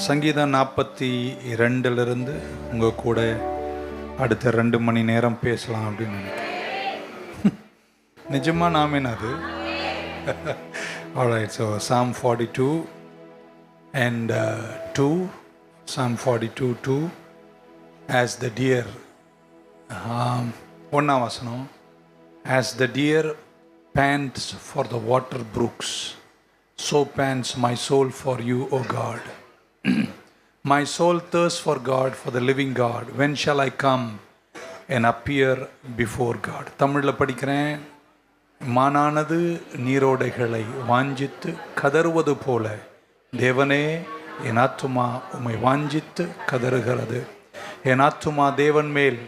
சங்கீதம் 42 உங்கள் கூட அடுத்த 2 மணி நேரம் பேசலாம் அப்படின்னு நினைக்கிறேன். நிஜமாக நாமேனா அது? Alright, so Psalm 42 and 2, Psalm 42, 2, as the deer, ஒன்றாம் வசனம், as the deer pants for the water brooks, so pants my soul for you, O God. My soul thirsts for God, for the living God. When shall I come and appear before God? தமிழில் படிக்கிறேன். மானானது நீரோடைகளை வாஞ்சித்து கதறுவது போல தேவனே என் ஆத்துமா உம்மை வாஞ்சித்து கதறுகிறது. என் ஆத்துமா தேவன் மேல்,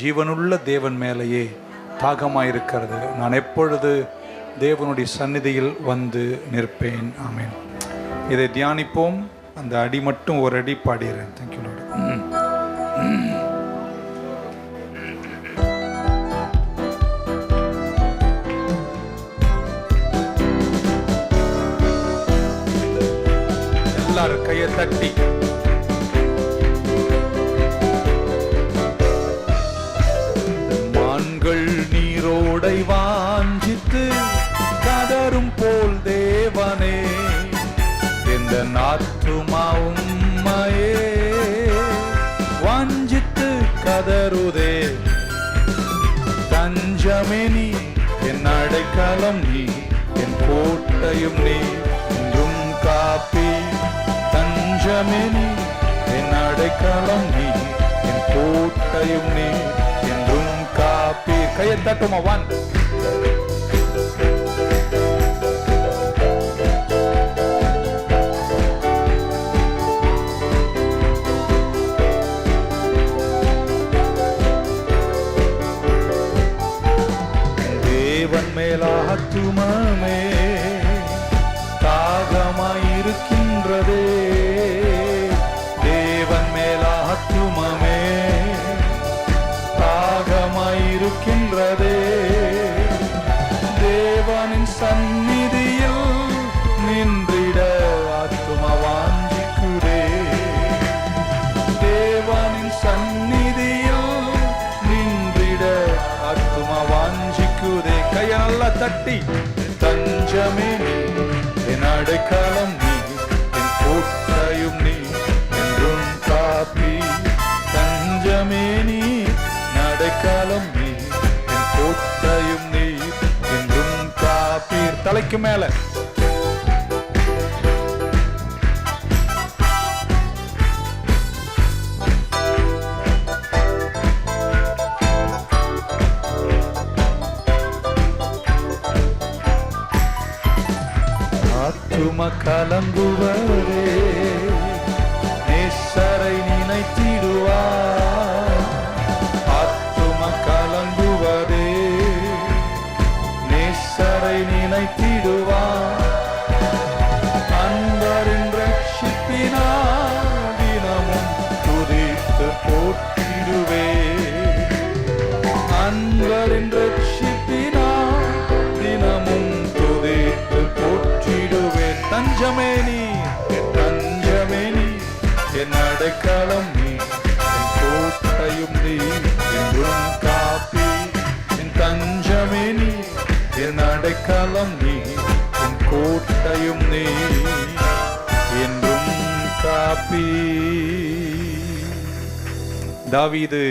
ஜீவனுள்ள தேவன் மேலேயே தாகமாயிருக்கிறது. நான் எப்பொழுது தேவனுடைய சந்நிதியில் வந்து நிற்பேன். ஆமேன். இதை தியானிப்போம். அந்த அடி மட்டும் ஒரு அடி பாடிடுறேன். Thank you Lord. எல்லாரும் கையை தட்டி மான்கள் நீரோடை வாஞ்சித்து கதரும் போல் தேவனே இந்த ஆத்துமா உம்மையே வாஞ்சித்து கதறுதே. தஞ்சமே நீ, என் அடைக்கலம் நீ, என் கோட்டையும் நீ, என்றும் காப்பி. தஞ்சமே நீ, என் அடைக்கலம் நீ, என் கோட்டையும் நீ, என்றும் காப்பி. கையை தட்டுமா? 1. ஆத்துமமே தாகமாயிருக்கின்றதே, தேவன் மேல் ஆத்துமமே தாகமாயிருக்கின்றதே. தேவனின் சந்நிதியில் நின்றிட ஆத்துமா வாஞ்சிக்குதே. தேவனின் சந்நிதியில் நின்றிட ஆத்துமா வாஞ்சிக்குதே. கைய நல்லா தட்டி. தஞ்சமே நீ, என் அடைக்கலம் நீ, என் கோட்டையும் நீ, என்றும் காப்பி. தஞ்சமே நீ, என் அடைக்கலம் நீ, என் கோட்டையும் நீ, என்றும் காப்பி. தலைக்கு மேல கலங்குவரே, நேசரை நினைத்திடுவார். ஆத்தும கலங்குவரே, நேசரை நினைத்திடுவார். அன்பரின் ரட்சிப்பினால் தினமும் துதித்து போற்றிடுவே. அன்பரின் ரட்சிப்பினால் தினமும் துதித்து போற்றிடுவே. தஞ்சமே நீ, தஞ்சமே நீ, என் அடைக்கலம் நீ, என் கோட்டையும் நீ, என்றும் காப்பி. என் தஞ்சமே நீ, என் அடைக்கலம் நீ, என் கோட்டையும் நீ, என்றும் காப்பி. தாவீது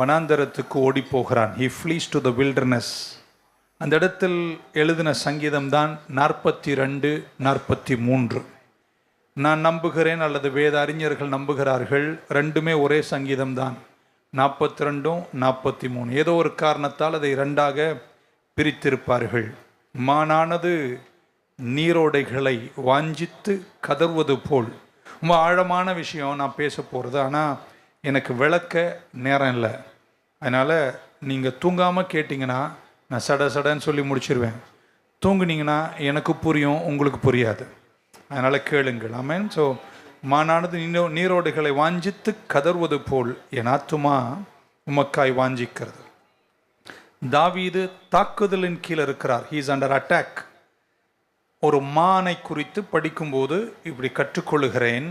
வனாந்தரத்துக்கு ஓடி போகிறான். He flees to the wilderness. அந்த இடத்தில் எழுதின சங்கீதம் தான் 42, 43. நான் நம்புகிறேன், அல்லது வேத அறிஞர்கள் நம்புகிறார்கள், ரெண்டுமே ஒரே சங்கீதம் தான். 42, 43. ஏதோ ஒரு காரணத்தால் அதை 2ஆக பிரித்திருப்பார்கள். மானானது நீரோடைகளை வாஞ்சித்து கதறுவது போல். ரொம்ப ஆழமான விஷயம் நான் பேச போகிறது. ஆனால் எனக்கு விளக்க நேரம் இல்லை. அதனால் நீங்கள் தூங்காமல் கேட்டிங்கன்னா நான் சடன்னு சொல்லி முடிச்சிருவேன். தூங்குனீங்கன்னா எனக்கு புரியும், உங்களுக்கு புரியாது. அதனால் கேளுங்கள். ஆமென். ஸோ மானானது நீரோடைகளை வாஞ்சித்து கதறுவது போல் என் ஆத்துமா உமக்காய் வாஞ்சிக்கிறது. தாவீது தாக்குதலின் கீழே இருக்கிறார். He is under attack. ஒரு மானை குறித்து படிக்கும்போது இப்படி கற்றுக்கொள்கிறேன்.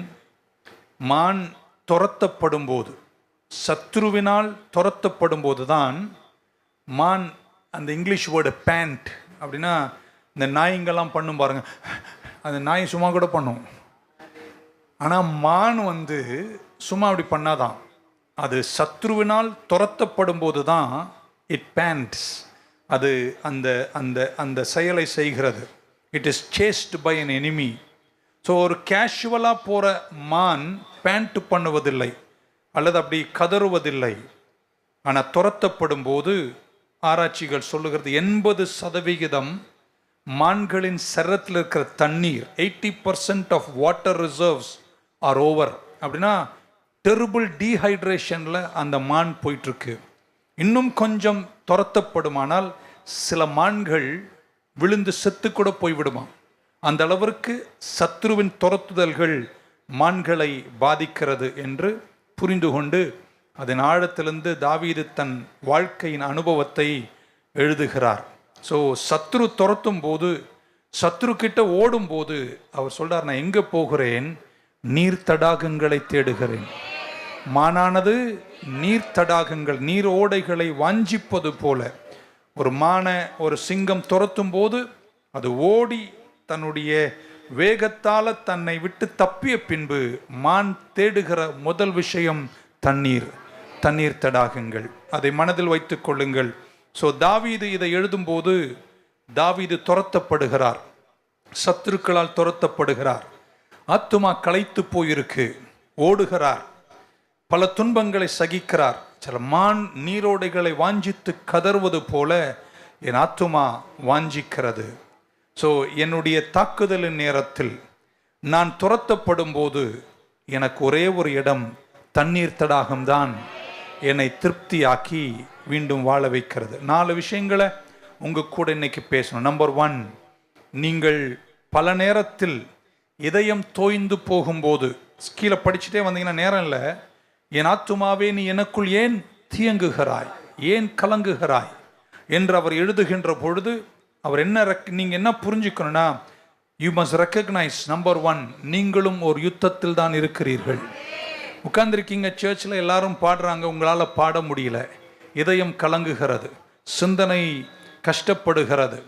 மான் துரத்தப்படும் போது, சத்ருவினால் துரத்தப்படும் போது தான் மான், அந்த இங்கிலீஷ் வேர்டு பேண்ட் அப்படின்னா இந்த நாய்ங்கெல்லாம் பண்ணும் பாருங்க, அந்த நாய் சும்மா கூட பண்ணும். ஆனால் மான் சும்மா அப்படி பண்ணாதான், அது சத்ருவினால் துரத்தப்படும் போது தான் இட் பேண்ட்ஸ், அது அந்த அந்த அந்த செயலை செய்கிறது. It is chased by an enemy. So ஒரு கேஷுவலாக போகிற மான் பேண்ட் பண்ணுவதில்லை அல்லது அப்படி கதறுவதில்லை. ஆனால் துரத்தப்படும் போது ஆராய்ச்சிகள் சொல்லுகிறது 80% மான்களின் சரத்தில் இருக்கிற தண்ணீர், 80% of water reserves are over. அப்படின்னா டெரிபிள் டீஹைட்ரேஷனில் அந்த மான் போயிட்டுருக்கு. இன்னும் கொஞ்சம் துரத்தப்படுமானால் சில மான்கள் விழுந்து செத்து கூட போய்விடுமா. அந்த அளவிற்கு சத்ருவின் துரத்துதல்கள் மான்களை பாதிக்கிறது என்று புரிந்து கொண்டு அதன் ஆழத்திலிருந்து தாவீது தன் வாழ்க்கையின் அனுபவத்தை எழுதுகிறார். ஸோ சத்ரு துரத்தும் போது, சத்ரு கிட்ட ஓடும் போது அவர் சொல்றார், நான் எங்கே போகிறேன்? நீர் தடாகங்களை தேடுகிறேன். மானானது நீர் தடாகங்கள், நீர் ஓடைகளை வாஞ்சிப்பது போல, ஒரு மானை ஒரு சிங்கம் துரத்தும் போது அது ஓடி தன்னுடைய வேகத்தால் தன்னை விட்டு தப்பிய பின்பு மான் தேடுகிற முதல் விஷயம் தண்ணீர், தண்ணீர் தடாகங்கள். அதை மனதில் வைத்துக் கொள்ளுங்கள். ஸோ தாவீது இதை எழுதும்போது தாவீது துரத்தப்படுகிறார், சத்துருக்களால் துரத்தப்படுகிறார், ஆத்துமா களைத்து போயிருக்கு, ஓடுகிறார், பல துன்பங்களை சகிக்கிறார். சில மான் நீரோடைகளை வாஞ்சித்து கதறுவது போல என் ஆத்துமா வாஞ்சிக்கிறது. ஸோ என்னுடைய தாக்குதலின் நேரத்தில் நான் துரத்தப்படும் போது எனக்கு ஒரே ஒரு இடம், தண்ணீர் தடாகம்தான் என்னை திருப்தியாக்கி மீண்டும் வாழ வைக்கிறது. 4 விஷயங்களை உங்க கூட இன்னைக்கு பேசணும். நம்பர் 1, நீங்கள் பல நேரத்தில் இதயம் தோய்ந்து போகும்போது, கீழே படிச்சுட்டே வந்தீங்கன்னா நேரம் இல்லை, என் ஆத்துமாவே நீ எனக்குள் ஏன் தியங்குகிறாய், ஏன் கலங்குகிறாய் என்று அவர் எழுதுகின்ற பொழுது அவர் நீங்கள் என்ன புரிஞ்சுக்கணும்னா, யூ மஸ்ட் ரெக்கக்னைஸ், நம்பர் 1, நீங்களும் ஒரு யுத்தத்தில் தான் இருக்கிறீர்கள். உட்கார்ந்துருக்கீங்க, சர்ச்சில் எல்லாரும் பாடுறாங்க, உங்களால் பாட முடியல, இதயம் கலங்குகிறது, சிந்தனை கஷ்டப்படுகிறது,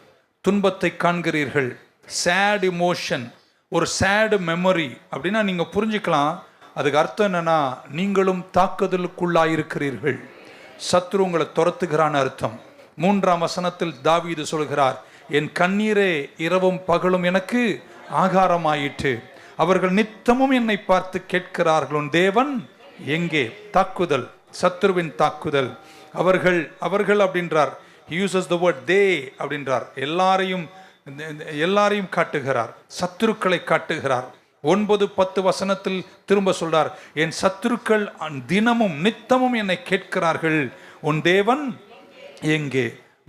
துன்பத்தை காண்கிறீர்கள், சேட் இமோஷன், ஒரு சேடு மெமரி அப்படின்னா நீங்கள் புரிஞ்சுக்கலாம். அதுக்கு அர்த்தம் என்னன்னா, நீங்களும் தாக்குதலுக்குள்ளாயிருக்கிறீர்கள், சத்ரு உங்களை துரத்துகிறான்னு அர்த்தம். 3ஆம் வசனத்தில் தாவீது சொல்கிறார், என் கண்ணீரே இரவும் பகலும் எனக்கு ஆகாரமாயிற்று, அவர்கள் நித்தமும் என்னை பார்த்து கேட்கிறார்கள், உன் தேவன் எங்கே? தாக்குதல், சத்ருவின் தாக்குதல். அவர்கள் அப்படின்றார், he uses the word they அப்படின்றார், எல்லாரையும் காட்டுகிறார், சத்துருக்களை காட்டுகிறார். 9-10 வசனத்தில் திரும்ப சொல்றார், என் சத்துருக்கள் தினமும் நித்தமும் என்னை கேட்கிறார்கள், உன் தேவன் எங்கே?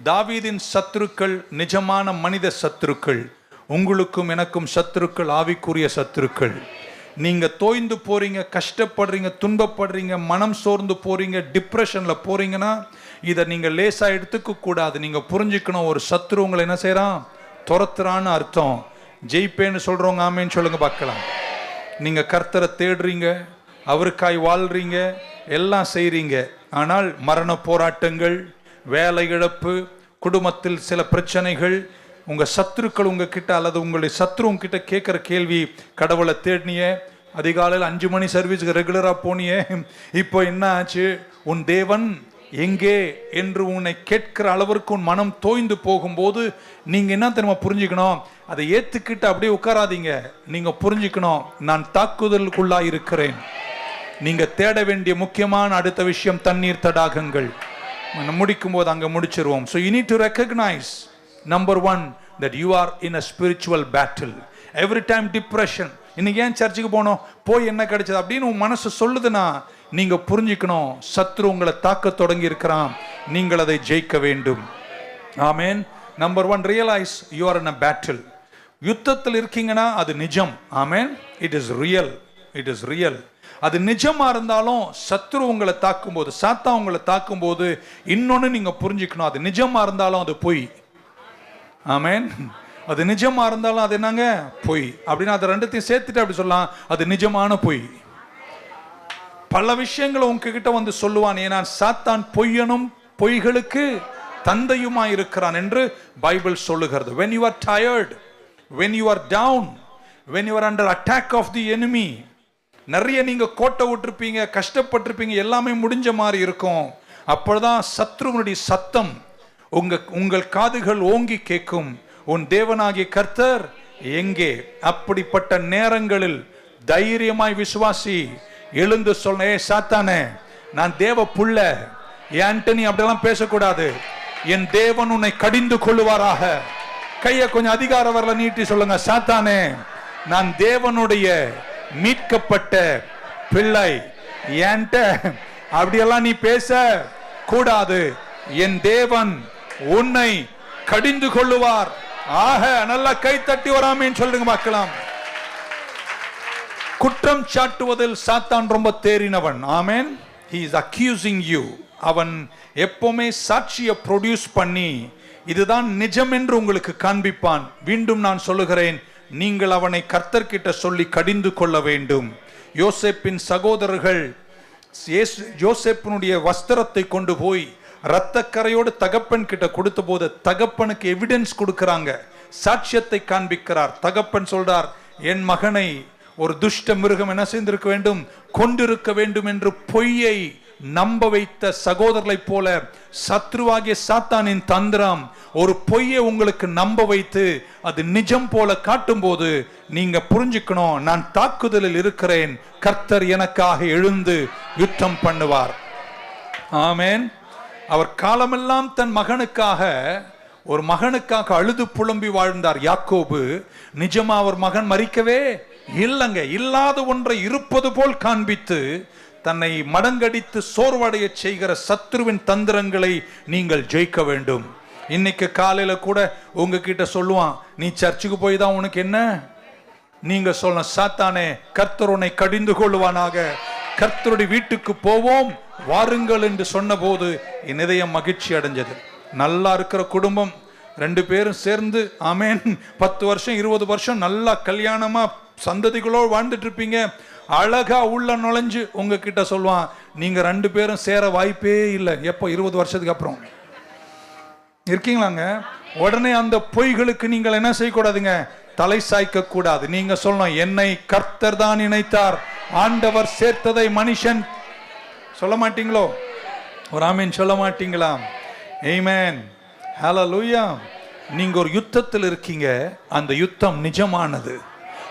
தாவீதின் சத்துருக்கள் நிஜமான மனித சத்துருக்கள். உங்களுக்கும் எனக்கும் சத்துருக்கள் ஆவிக்குரிய சத்துருக்கள். நீங்க தோய்ந்து போறீங்க, கஷ்டப்படுறீங்க, துன்பப்படுறீங்க, மனம் சோர்ந்து போறீங்க, டிப்ரெஷன்ல போறீங்கன்னா இதை நீங்க லேசா எடுத்துக்க கூடாது. நீங்க புரிஞ்சுக்கணும், ஒரு சத்துரு உங்களை என்ன செய்யறான்? துரத்துறான்னு அர்த்தம். ஜெயிப்பேன்னு சொல்றவங்க ஆமேன்னு சொல்லுங்க பார்க்கலாம். நீங்க கர்த்தரை தேடுறீங்க, அவருக்காய் வாழ்றீங்க, எல்லாம் செய்றீங்க, ஆனால் மரண போராட்டங்கள், வேலை இழப்பு, குடும்பத்தில் சில பிரச்சனைகள், உங்க சத்துருக்கள் உங்ககிட்ட அல்லது உங்களுடைய சத்ரு உங்ககிட்ட கேட்குற கேள்வி, கடவுளை தேடினிய, அதிகாலையில் 5 மணி சர்வீஸுக்கு ரெகுலராக போனிய, இப்போ என்ன ஆச்சு, உன் தேவன் எங்கே என்று உன்னை கேட்கிற அளவிற்கு உன் மனம் தோய்ந்து போகும்போது நீங்க என்ன தெரியுமா புரிஞ்சுக்கணும்? அதை ஏத்துக்கிட்டு அப்படியே உட்காராதீங்க. நீங்க புரிஞ்சுக்கணும், நான் தாக்குதலுக்குள்ளா இருக்கிறேன். நீங்க தேட வேண்டிய முக்கியமான அடுத்த விஷயம் தண்ணீர் தடாகங்கள். முடிக்கும் போது அங்க முடிச்சிருவோம். So you need to recognize, number 1, that you are in a spiritual battle. Every time depression, இன்னைக்கு ஏன் சர்ச்சுக்கு போனோம், போய் என்ன கிடைச்சது அப்படின்னு உன் மனசு சொல்லுதுன்னா நீங்க புரிஞ்சுக்கணும், சத்ரு உங்களை தாக்க தொடங்கி இருக்கிறான், நீங்கள் அதை ஜெயிக்க வேண்டும். Amen. Number 1, realize you are in a battle. யுத்தத்தில் இருக்கீங்கன்னா அது நிஜம். ஆமென். It is real. It is real. அது நிஜமா இருந்தாலும் சத்ரு உங்களை தாக்கும் போது, சாத்தா உங்களை தாக்கும் போது இன்னொன்னு நீங்க புரிஞ்சுக்கணும், அது நிஜமா இருந்தாலும் அது பொய். ஆமென். அது நிஜமா இருந்தாலும் அது என்னங்க? பொய். அப்படின்னா அது ரெண்டுத்தையும் சேர்த்துட்டு அப்படி சொல்லலாம், அது நிஜமான பொய். பல விஷயங்களை உங்ககிட்ட வந்து சொல்லுவான். ஏன்னா சாத்தான் பொய்யனும் பொய்களுக்கு தந்தையுமாய் இருக்கிறான் என்று பைபிள் சொல்லுகிறது. when you are tired, when you are down, when you are under attack of the enemy, நிறைய நீங்க கோட்டை விட்டுருப்பீங்க, கஷ்டப்பட்டிருப்பீங்க, எல்லாமே முடிஞ்ச மாதிரி இருக்கும். அப்பொழுதுதான் சத்ருவனுடைய சத்தம் உங்கள் காதுகள் ஓங்கி கேட்கும், உன் தேவனாகிய கர்த்தர் எங்கே? அப்படிப்பட்ட நேரங்களில் தைரியமாய் விசுவாசி எழுந்து சொல்ல, ஏ சாத்தானே, நான் தேவ புள்ள, ஆண்டனி அப்படியெல்லாம் பேசக்கூடாது, என் தேவன் உன்னை கடிந்து கொள்ளுவாராக. கையை கொஞ்சம் அதிகார வரல நீட்டி சொல்லுங்க, சாத்தானே, நான் தேவனுடைய மீட்கப்பட்ட பிள்ளை, ஏன்ட்ட அப்படியெல்லாம் நீ பேச கூடாது, என் தேவன் உன்னை கடிந்து கொள்ளுவார். ஆக நல்லா கை தட்டி வராமேன்னு சொல்லுங்க பார்க்கலாம். குற்றம் சாட்டுவதில் சாத்தான் ரொம்ப தேறினவன். ஆமென். he is accusing you. அவன் எப்பவுமே சாட்சியை ப்ரொடியூஸ் பண்ணி இதுதான் நிஜம் என்று உங்களுக்கு காண்பிப்பான். மீண்டும் நான் சொல்லுகிறேன், நீங்கள் அவனை கர்த்தர்கிட்ட சொல்லி கடிந்து கொள்ள வேண்டும். யோசேப்பின் சகோதரர்கள் யோசேப்பினுடைய வஸ்திரத்தை கொண்டு போய் இரத்தக்கரையோடு தகப்பன் கிட்ட கொடுத்த போது தகப்பனுக்கு எவிடன்ஸ் கொடுக்கிறாங்க, சாட்சியத்தை காண்பிக்கிறார். தகப்பன் சொல்றார், என் மகனை ஒரு துஷ்ட மிருகம் என்ன செய்திருக்க வேண்டும், கொண்டிருக்க வேண்டும் என்று பொய்யை நம்ப வைத்த சகோதரர்களை போல சத்ருவாகிய சாத்தானின் தந்திரம் ஒரு பொய்யை உங்களுக்கு நம்ப வைத்து அது நிஜம் போல காட்டும் போது நீங்க புரிஞ்சுக்கணும், நான் தாக்குதலில் இருக்கிறேன், கர்த்தர் எனக்காக எழுந்து யுத்தம் பண்ணுவார். ஆமென். அவர் காலமெல்லாம் தன் மகனுக்காக, ஒரு மகனுக்காக அழுது புலம்பி வாழ்ந்தார் யாக்கோபு. நிஜமா அவர் மகன் மரிக்கவே இல்லைங்க, இல்லாத ஒன்றை இருப்பது போல் காண்பித்து தன்னை மடங்கடித்து சோர்வடைய செய்கிற சத்ருவின் தந்திரங்களை நீங்கள் ஜெயிக்க வேண்டும். இன்னைக்கு காலையில கூட உங்ககிட்ட சொல்லுவான், நீ சர்ச்சுக்கு போய் தான் உனக்கு என்ன? நீங்க சொல்ல, சாத்தானே, கர்த்தர் உன்னை கடிந்து கொள்வானாக, கர்த்தருடைய வீட்டுக்கு போவோம் வாருங்கள் என்று சொன்ன போது என் இதயம் மகிழ்ச்சி அடைஞ்சது. நல்லா இருக்கிற குடும்பம், 2 பேரும் சேர்ந்து, ஆமேன், 10 வருஷம் 20 வருஷம் நல்லா கல்யாணமா சந்ததிகளோடு வாழ்ந்துட்டு இருப்பீங்க. அழகா உள்ள நுழைஞ்சு உங்ககிட்ட சொல்லுவான், நீங்க 2 பேரும் சேர வாய்ப்பே இல்லை. எப்போ? 20 வருஷத்துக்கு அப்புறம் இருக்கீங்களாங்க. உடனே அந்த பொய்களுக்கு நீங்கள் என்ன செய்யக்கூடாதுங்க, தலை சாய்க்க கூடாது. நீங்க சொல்லணும், என்னை கர்த்தர் தான் இணைத்தார், ஆண்டவர் சேர்த்ததை மனுஷன் சொல்ல மாட்டீங்களோ? ஒரு ஆமீன் சொல்ல மாட்டீங்களா? ஆமென், ஹல்லேலூயா. நீங்க ஒரு யுத்தத்தில் இருக்கீங்க, அந்த யுத்தம் நிஜமானது.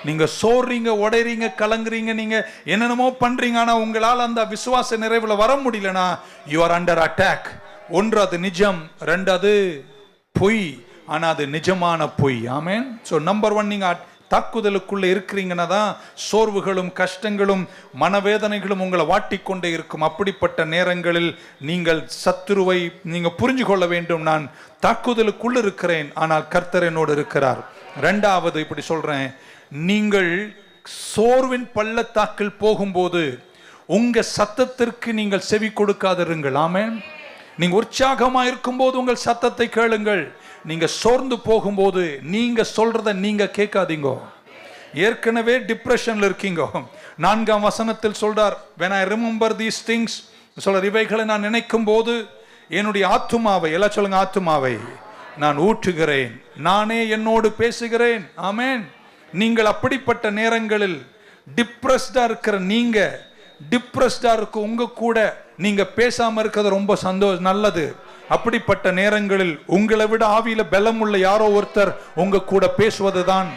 நீங்க சோறீங்க, உடைறீங்க, கலங்குறீங்க, நீங்க என்னென்னமோ பண்றீங்க, ஆனா உங்களால் அந்த விசுவாச நிறைவுல வர முடியலனா யூ ஆர் அண்டர் அட்டாக். ஒன்று அது நிஜம், 2 அது பொய், ஆனா அது நிஜமான பொய். ஆமென். ஸோ நம்பர் 1, நீங்க தாக்குதலுக்குள்ள இருக்கிறீங்கன்னா தான் சோர்வுகளும் கஷ்டங்களும் மனவேதனைகளும் உங்களை வாட்டிக்கொண்டே இருக்கும். அப்படிப்பட்ட நேரங்களில் நீங்கள் சத்துருவை நீங்க புரிஞ்சு கொள்ள வேண்டும், நான் தாக்குதலுக்குள்ள இருக்கிறேன், ஆனால் கர்த்தர் என்னோடு இருக்கிறார். 2வது இப்படி சொல்றேன், நீங்கள் சோர்வின் பள்ளத்தாக்கில் போகும்போது உங்க சத்தத்திற்கு நீங்கள் செவி கொடுக்காதிருங்கள். ஆமென். நீங்க உற்சாகமா இருக்கும்போது உங்கள் சத்தத்தை கேளுங்கள். நீங்க சோர்ந்து போகும்போது நீங்க சொல்றத நீங்க கேட்காதீங்க. ஏற்கனவே டிப்ரெஷன்ல இருக்கீங்க. 4ஆம் வசனத்தில் சொல்றார், when I remember these things, சொல்றார், இவைகளை நான் நினைக்கும் போது என்னுடைய ஆத்துமாவை, எல்லாம் சொல்லுங்க, ஆத்துமாவை நான் ஊற்றுகிறேன், நானே என்னோடு பேசுகிறேன். ஆமென். நீங்கள் அப்படிப்பட்ட நேரங்களில் டிப்ரெஸ்டா இருக்கிற நீங்க, டிப்ரெஸ்டா இருக்க உங்க கூட நீங்க பேசாம இருக்கிறது ரொம்ப சந்தோஷம், நல்லது. அப்படிப்பட்ட நேரங்களில் உங்களை விட ஆவியில பலம் உள்ள யாரோ ஒருத்தர் உங்க கூட பேசுவதுதான்.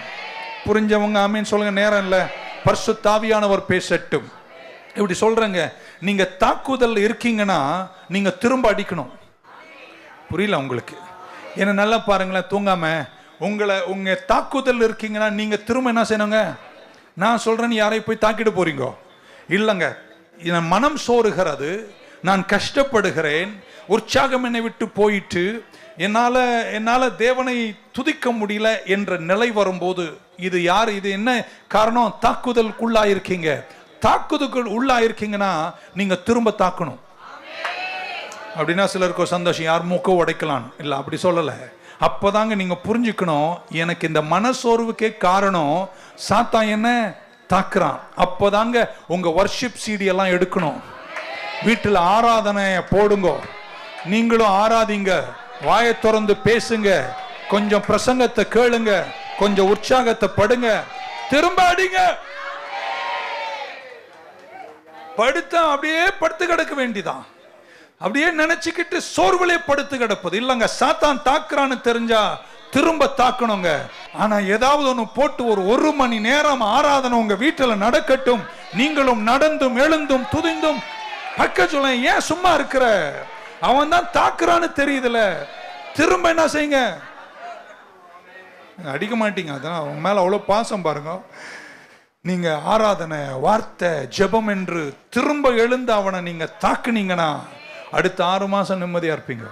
புரிஞ்சவங்க ஆமீன் சொல்லுங்க. நேரம் இல்ல, பரிசுத்த ஆவியானவர் பேசட்டும். இப்படி சொல்றேங்க, நீங்க தாக்குதல் இருக்கீங்கன்னா நீங்க திரும்ப அடிக்கணும். புரியல உங்களுக்கு? என்ன நல்லா பாருங்களேன், தூங்காம உங்க தாக்குதல் இருக்கீங்கன்னா நீங்க திரும்ப என்ன செய்யணுங்க? நான் சொல்றேன், யாரை போய் தாக்கிட்டு போறீங்க இல்லைங்க. என் மனம் சோறுகிறது, நான் கஷ்டப்படுகிறேன், உற்சாகம் என்னை விட்டு போயிட்டு என்னால தேவனை துதிக்க முடியல என்ற நிலை வரும்போது, இது யார், இது என்ன காரணம்? தாக்குதலுக்குள்ளாயிருக்கீங்க. தாக்குதலுக்கு உள்ளாயிருக்கீங்கன்னா நீங்க திரும்ப தாக்கணும். அப்படின்னா சிலருக்கு சந்தோஷம், யார் மூக்க உடைக்கலாம் இல்லை, அப்படி சொல்லலை. அப்போதாங்க நீங்க புரிஞ்சுக்கணும், எனக்கு இந்த மனசோர்வுக்கே காரணம் சாத்தான் என்ன தாக்குறான். அப்போதாங்க உங்க வர்ஷிப் சிடி எல்லாம் எடுக்கணும். வீட்டில் ஆராதனைய போடுங்க, நீங்களும் ஆராதிங்க, வாயை திறந்து பேசுங்க, கொஞ்சம் பிரசங்கத்தை கேளுங்க, கொஞ்சம் உற்சாகத்தை படுங்க, திரும்ப அடிங்க. படுத்தா அப்படியே படுத்து கிடக்க வேண்டிதான். அப்படியே நினைச்சுக்கிட்டு சோர்விலே படுத்து கிடப்பது இல்லைங்க. சாத்தான் தாக்குறான்னு தெரிஞ்சா திரும்ப தாக்கணுங்க. ஆனா ஏதாவது ஒன்று போட்டு ஒரு மணி நேரம் ஆராதனை உங்க வீட்டில் நடக்கட்டும். நீங்களும் நடந்தும் எழுந்தும் துதிந்தும் பக்க சொல்ல. ஏன் சும்மா இருக்கிற? அவன் தான் தாக்குறான்னு தெரியுதுல, திரும்ப என்ன செய்யுங்க? அடிக்க மாட்டீங்க. அதான் அவன் மேல அவ்வளவு பாசம் பாருங்க. நீங்க ஆராதனை, வார்த்தை, ஜெபம் என்று திரும்ப எழுந்து அவனை நீங்க தாக்குனீங்கன்னா அடுத்த 6 மாசம் நிம்மதியா இருப்பீங்க.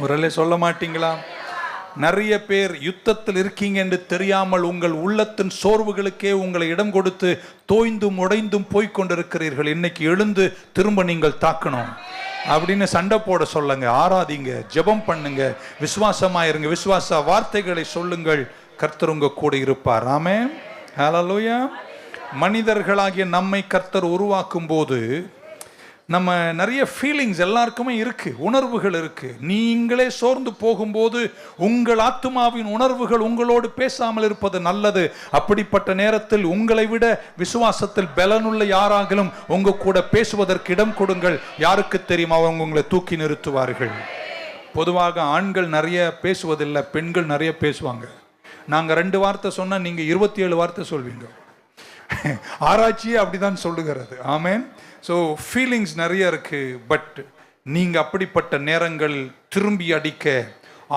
ஒரு சொல்ல மாட்டீங்களா? நிறைய பேர் யுத்தத்தில் இருக்கீங்க என்று தெரியாமல் உங்கள் உள்ளத்தின் சோர்வுகளுக்கே உங்களை இடம் கொடுத்து தோய்ந்தும் உடைந்தும் போய்கொண்டிருக்கிறீர்கள். இன்னைக்கு எழுந்து திரும்ப நீங்கள் தாக்கணும் அப்படின்னு சண்டை போட சொல்லுங்க. ஆராதிங்க, ஜெபம் பண்ணுங்க, விசுவாசமாயிருங்க, விசுவாச வார்த்தைகளை சொல்லுங்கள். கர்த்தர் உங்க கூட இருப்பார். ஆமென். ஹல்லேலூயா. மனிதர்களாகிய நம்மை கர்த்தர் உருவாக்கும் போது நம்ம நிறைய ஃபீலிங்ஸ் எல்லாருக்குமே இருக்கு, உணர்வுகள் இருக்கு. நீங்களே சோர்ந்து போகும்போது உங்கள் ஆத்துமாவின் உணர்வுகள் உங்களோடு பேசாமல் இருப்பது நல்லது. அப்படிப்பட்ட நேரத்தில் உங்களை விட விசுவாசத்தில் பலனுள்ள யாராகிலும் உங்க கூட பேசுவதற்கு இடம் கொடுங்கள். யாருக்கு தெரியும், அவங்க உங்களை தூக்கி நிறுத்துவார்கள். பொதுவாக ஆண்கள் நிறைய பேசுவதில்லை, பெண்கள் நிறைய பேசுவாங்க. நாங்க 2 வார்த்தை சொன்னா நீங்க 27 வார்த்தை சொல்வீங்க. ஆராய்ச்சியே அப்படிதான் சொல்லுகிறது. ஆமென். ஸோ ஃபீலிங்ஸ் நிறைய இருக்கு. பட் நீங்க அப்படிப்பட்ட நேரங்கள் திரும்பி அடிக்க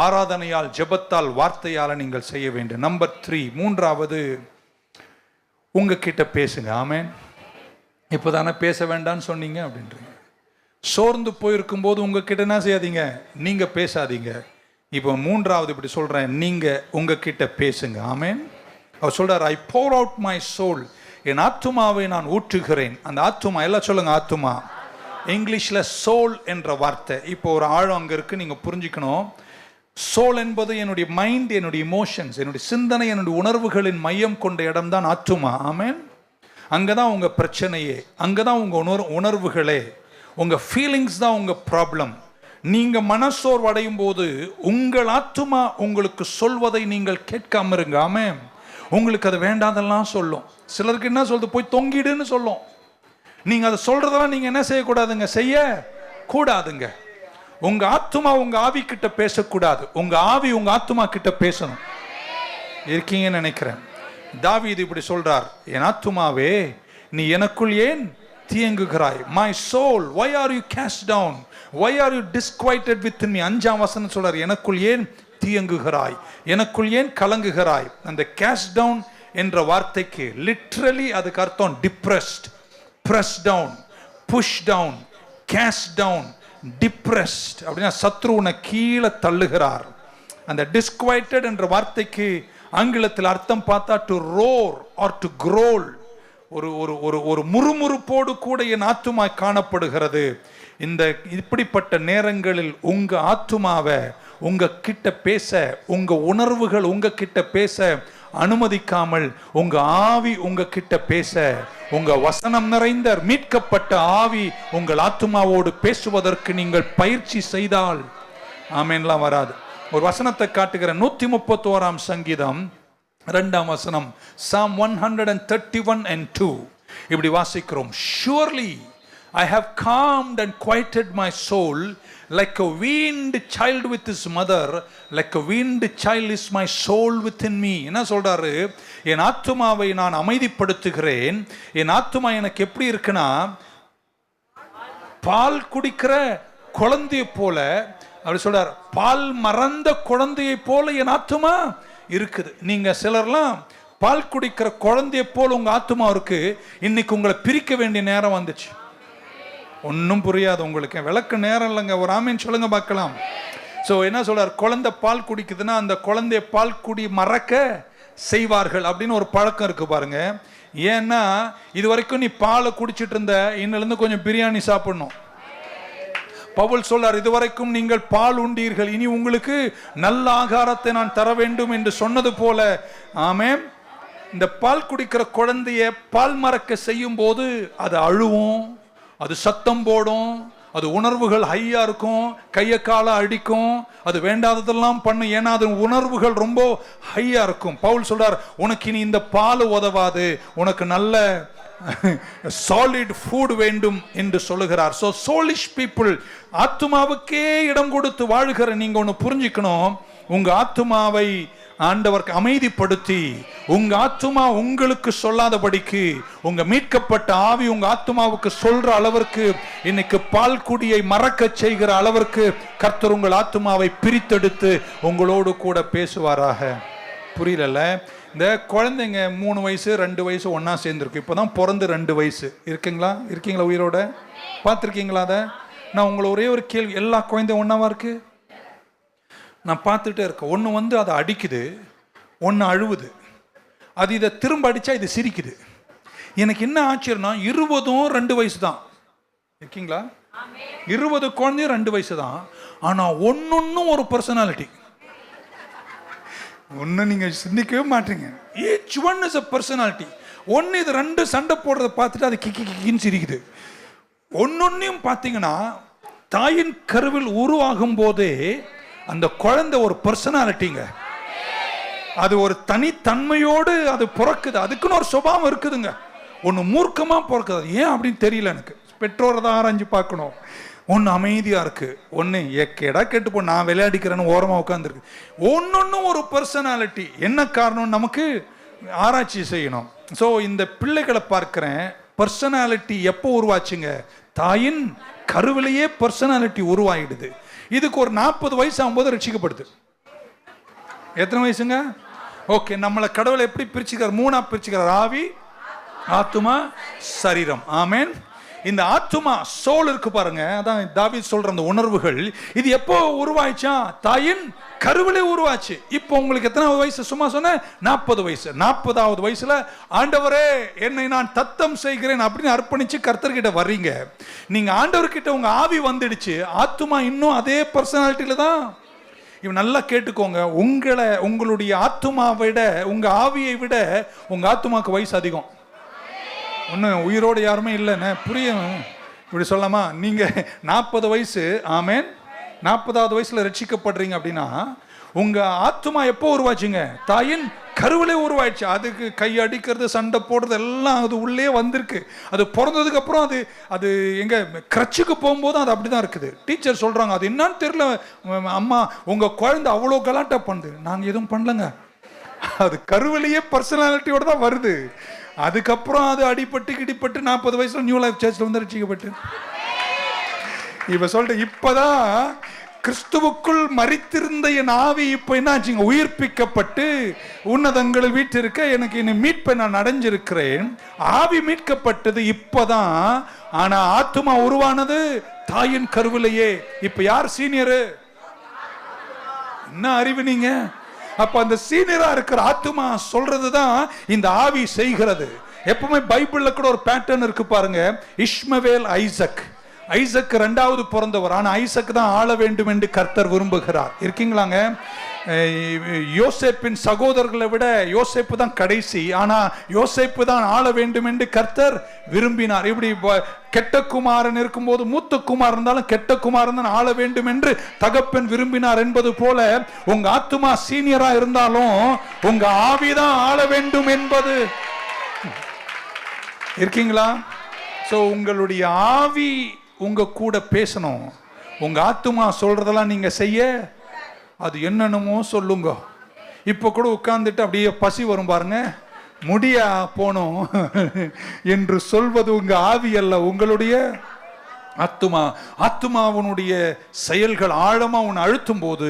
ஆராதனையால், ஜெபத்தால், வார்த்தையால் நீங்கள் செய்ய வேண்டும். நம்பர் 3, மூன்றாவது, உங்ககிட்ட பேசுங்க. ஆமென். இப்போதானே பேச வேண்டாம்னு சொன்னீங்க அப்படின்றீங்க. சோர்ந்து போயிருக்கும் போது உங்ககிட்ட என்ன செய்யாதீங்க, நீங்க பேசாதீங்க. இப்போ மூன்றாவது இப்படி சொல்றேன், நீங்க உங்ககிட்ட பேசுங்க. ஆமென். அவர் சொல்றார், ஐ pour out my soul, என் ஆத்துமாவை நான் ஊற்றுகிறேன். அந்த ஆத்துமா, எல்லாம் சொல்லுங்க, ஆத்துமா. இங்கிலீஷ்ல சோல் என்ற வார்த்தை. இப்போ ஒரு ஆழம் அங்க இருக்கு, நீங்க புரிஞ்சுக்கணும். சோல் என்பது என்னுடைய மைண்ட், என்னுடைய இமோஷன்ஸ், என்னுடைய சிந்தனை, என்னுடைய உணர்வுகளின் மையம் கொண்ட இடம் தான் ஆத்துமா. ஆமென். அங்கதான் உங்க பிரச்சனையே, அங்கதான் உங்க உணர்வுகளே, உங்க ஃபீலிங்ஸ் தான் உங்க ப்ராப்ளம். நீங்க மனசோர்வடையும் போது உங்கள் ஆத்துமா உங்களுக்கு சொல்வதை நீங்கள் கேட்காம இருங்க. ஆமென். உங்களுக்கு அது வேண்டாதெல்லாம் சொல்லும். சிலருக்கு என்ன சொல்லுது, போய் தொங்கிடுன்னு சொல்லும். நீங்க அதை சொல்றதெல்லாம் நீங்க என்ன செய்யக்கூடாதுங்க, செய்ய கூடாதுங்க. உங்க ஆத்துமா உங்க ஆவி கிட்ட பேசக்கூடாது, உங்க ஆவி உங்க ஆத்துமா கிட்ட பேசணும். இருக்கீங்கன்னு நினைக்கிறேன். தாவீது இப்படி சொல்றார், என் ஆத்துமாவே நீ எனக்குள் ஏன் தீங்குகிறாய்? My soul, why are you cast down? Why are you disquieted within me? 5ஆம் வசனம் சொல்றார், எனக்குள் ஏன் தீங்குகிறாய், எனக்குள் ஏன் கலங்குகிறாய். அந்த cast down என்ற வார்த்தைக்கு லிட்ரலி அதுக்கு அர்த்தம் depressed, press down, push down, cast down, depressed அப்படின்னா சத்ருனை கீழே தள்ளுகிறார். அந்த டிஸ்குவைட்டட் என்ற வார்த்தைக்கு ஆங்கிலத்தில் அர்த்தம் பார்த்தா டு ரோர் ஆர் டு குரோல், ஒரு முறுமுறுப்போடு கூட என் ஆத்துமா காணப்படுகிறது. இந்த இப்படிப்பட்ட நேரங்களில் உங்க ஆத்துமாவை உங்க கிட்ட பேச, உங்க உணர்வுகள் உங்க கிட்ட பேச அனுமதிக்காமல் உங்க ஆவி உங்க கிட்ட பேச, உங்க வசனம் நிறைந்த மீட்கப்பட்ட ஆவி உங்கள் ஆத்துமாவோடு பேசுவதற்கு நீங்கள் பயிற்சி செய்தால் ஆமென்லாம் வராது. ஒரு வசனத்தை காட்டுகிற 131ஆம் சங்கீதம் 2ஆம் வசனம், Psalm 131:2 இப்படி வாசிக்கிறோம். Surely I have calmed and quieted my soul like a weaned child with his mother, like a weaned child is my soul within me. என்ன சொல்றாரு, என் ஆத்துமாவை நான் அமைதிப்படுத்துகிறேன். என் ஆத்துமா எனக்கு எப்படி இருக்குன்னா, பால் குடிக்கிற குழந்தையை போல, அப்படி சொல்றார், பால் மறந்த குழந்தையை போல என் ஆத்துமா இருக்குது. நீங்க சிலர்லாம் பால் குடிக்கிற குழந்தையை போல உங்க ஆத்துமா இருக்கு. இன்னைக்கு உங்களை பிரிக்க வேண்டிய நேரம் வந்துச்சு. ஒன்றும் புரியாது உங்களுக்கு, விளக்க நேரம் இல்லைங்க. ஒரு ஆமீன் சொல்லுங்க பார்க்கலாம். ஸோ என்ன சொல்றார், குழந்தை பால் குடிக்குதுன்னா அந்த குழந்தைய பால் குடி மறக்க செய்வார்கள் அப்படின்னு ஒரு பழக்கம் இருக்கு பாருங்க. ஏன்னா இது வரைக்கும் நீ பாலை குடிச்சிட்டு இருந்த, இன்னிலிருந்து கொஞ்சம் பிரியாணி சாப்பிடணும். பவுல் சொல்றார், இதுவரைக்கும் நீங்கள் பால் உண்டீர்கள், இனி உங்களுக்கு நல்ல ஆகாரத்தை நான் தர வேண்டும் என்று சொன்னது போல. ஆமென். இந்த பால் குடிக்கிற குழந்தைய பால் மறக்க செய்யும் போது அது அழுவும், அது சத்தம் போடும், அது உணர்வுகள் ஹையா இருக்கும், கையை காலை அடிக்கும், அது வேண்டாததெல்லாம் பண்ணும். ஏன்னா அது உணர்வுகள் ரொம்ப ஹையா இருக்கும். பவுல் சொல்றார், உனக்கு இனி இந்த பால் உதவாது, உனக்கு நல்ல சாலிட் ஃபுட் வேண்டும் என்று சொல்லுகிறார். ஸோ சோலிஷ் பீப்புள், ஆத்துமாவுக்கே இடம் கொடுத்து வாழ்கிற நீங்க ஒன்று புரிஞ்சுக்கணும். உங்க ஆத்துமாவை ஆண்டவருக்கு அமைதிப்படுத்தி, உங்க ஆத்துமா உங்களுக்கு சொல்லாதபடிக்கு உங்க மீட்கப்பட்ட ஆவி உங்க ஆத்துமாவுக்கு சொல்ற அளவிற்கு, இன்னைக்கு பால் குடியை மறக்க செய்கிற அளவிற்கு கர்த்தர் உங்கள் ஆத்துமாவை பிரித்தெடுத்து உங்களோடு கூட பேசுவாராக. புரியல? இந்த குழந்தைங்க 3 வயசு 2 வயசு ஒன்னா சேர்ந்துருக்கு. இப்போதான் பிறந்து 2 வயசு இருக்கீங்களா உயிரோட? பார்த்துருக்கீங்களா? அதை நான் உங்களை ஒரே ஒரு கேள்வி, எல்லா குழந்தையும் ஒன்னாவா இருக்கு? நான் பார்த்துட்டே இருக்கேன். ஒன்று அதை அடிக்குது, ஒன்று அழுவுது. அது இதை திரும்ப அடித்தா இது சிரிக்குது. எனக்கு என்ன ஆச்சரியம்னா 20ம் 2 வயசு தான். இருக்கீங்களா? 20 குழந்தையும் 2 வயசு தான். ஆனால் ஒன்னொன்னும் ஒரு பர்சனாலிட்டி. ஒன்று நீங்கள் சிந்திக்கவே மாட்டீங்க. Each one is a personality. ஒன்று இது 2 சண்டை போடுறத பார்த்துட்டு அது கிக்கின்னு சிரிக்குது. ஒன்னொன்னையும் பார்த்தீங்கன்னா தாயின் கருவில் உருவாகும் போதே அந்த குழந்தை ஒரு பர்சனாலிட்டிங்க. அது ஒரு தனித்தன்மையோடு அது பிறக்குது. அதுக்குன்னு ஒரு சுபாவம் இருக்குதுங்க. ஒன்று மூர்க்கமாக பிறக்குது. ஏன் அப்படின்னு தெரியல எனக்கு. பெற்றோரை தான் ஆராய்ஞ்சு பார்க்கணும். ஒன்று அமைதியாக இருக்கு, ஒன்று எக்கேடா கேட்டு போ நான் விளையாடிக்கிறேன்னு ஓரமாக உட்காந்துருக்கு. ஒன்னொன்னும் ஒரு பர்சனாலிட்டி. என்ன காரணம் நமக்கு ஆராய்ச்சி செய்யணும். ஸோ இந்த பிள்ளைகளை பார்க்கிறேன். பர்சனாலிட்டி எப்போ உருவாச்சுங்க? தாயின் கருவிலேயே பர்சனாலிட்டி உருவாயிடுது. இதுக்கு ஒரு 40 வயசு ஆகும்போது ரட்சிக்கப்படுது. எத்தனை வயசுங்க? ஓகே, நம்மளை கடவுளை எப்படி பிரிச்சுக்கிறார்? 3ஆ பிரிச்சுக்கிறார். ஆவி, ஆத்துமா, சரீரம். ஆமென். இந்த ஆத்துமா சோல் இருக்கு பாருங்க, அதான் தாவீது சொல்ற அந்த உணர்வுகள், இது எப்போ உருவாச்சா? தாயின் கருவிலே உருவாச்சு. இப்போ உங்களுக்கு எத்தனை வயசு? சும்மா சொன்ன 40 வயசு. 40வது வயசுல ஆண்டவரே என்னை நான் தத்தம் செய்கிறேன் அப்படின்னு அர்ப்பணிச்சு கர்த்தர்கிட்ட வர்றீங்க. நீங்க ஆண்டவர்கிட்ட உங்க ஆவி வந்துடுச்சு, ஆத்துமா இன்னும் அதே பர்சனாலிட்டியில தான். இவன் நல்லா கேட்டுக்கோங்க, உங்களுடைய ஆத்துமாவை விட, உங்க ஆவியை விட உங்க ஆத்துமாக்கு வயசு அதிகம். ஒன்றும் உயிரோடு யாருமே இல்லைன்னு புரியும். இப்படி சொல்லாமா? நீங்கள் 40 வயசு, ஆமேன், 40வது வயசில் ரட்சிக்கப்படுறீங்க அப்படின்னா உங்கள் ஆத்துமா எப்போ உருவாச்சுங்க? தாயின் கருவிலே உருவாயிடுச்சு. அதுக்கு கை அடிக்கிறது, சண்டை போடுறது எல்லாம் அது உள்ளே வந்திருக்கு. அது பிறந்ததுக்கு அப்புறம் அது எங்க கிரச்சுக்கு போகும்போது அது அப்படிதான் இருக்குது. டீச்சர் சொல்றாங்க, அது என்னன்னு தெரியல அம்மா, உங்க குழந்தை அவ்வளோ கலாட்டா பண்ணுது. நாங்கள் எதுவும் பண்ணலங்க, அது கருவிலேயே பர்சனாலிட்டியோட தான் வருது. அதுக்கப்புறம் அது அடிபட்டு கிடிப்பட்டு 40 வயசுல நியூ லைஃப் சர்ச்சில் வந்து ரட்சிக்கப்பட்டு இப்ப சொல்லிட்டு, இப்பதான் கிறிஸ்துவுக்குள் மரித்திருந்த என் ஆவி இப்ப என்னாச்சுங்க? உயிர்ப்பிக்கப்பட்டு உன்னதங்களில் வீட்டிருக்க எனக்கு இனி மீட்பை நான் அடைஞ்சிருக்கிறேன். ஆவி மீட்கப்பட்டது இப்பதான். ஆனா ஆத்துமா உருவானது தாயின் கருவிலேயே. இப்ப யார் சீனியரு? என்ன அறிவு நீங்க? அப்ப அந்த சீனியரா இருக்கிற ஆத்துமா சொல்றதுதான் இந்த ஆவி செய்கிறது. எப்பவுமே பைபிள்ல கூட ஒரு பேட்டர்ன் இருக்கு பாருங்க. இஷ்மவேல், ஐசக். ஐசக் 2வது பிறந்தவர். ஆனா ஐசக் தான் ஆள வேண்டும் என்று கர்த்தர் விரும்புகிறார். இருக்கீங்களாங்க? யோசேப்பின் சகோதரர்களை விட யோசேப்பு தான் கடைசி. ஆனா யோசேப்பு தான் ஆள வேண்டும் என்று கர்த்தர் விரும்பினார். இப்படி கெட்ட குமாரன் இருக்கும்போது மூத்த குமார் இருந்தாலும் கெட்ட குமாரன் தான் ஆள வேண்டும் என்று தகப்பன் விரும்பினார் என்பது போல உங்க ஆத்துமா சீனியரா இருந்தாலும் உங்க ஆவிதான் ஆள வேண்டும் என்பது. இருக்கீங்களா? சோ உங்களுடைய ஆவி உங்க கூட பேசணும். உங்க ஆத்துமா சொல்றதெல்லாம் நீங்க செய்ய, அது என்னென்னமோ சொல்லுங்க. இப்போ கூட உட்கார்ந்துட்டு அப்படியே பசி வரும் பாருங்க, முடியா போனோம் என்று சொல்வது உங்க ஆவி அல்ல, உங்களுடைய ஆத்துமா. ஆத்துமாவுடைய செயல்கள் ஆழமா உன்னை அழுத்தும் போது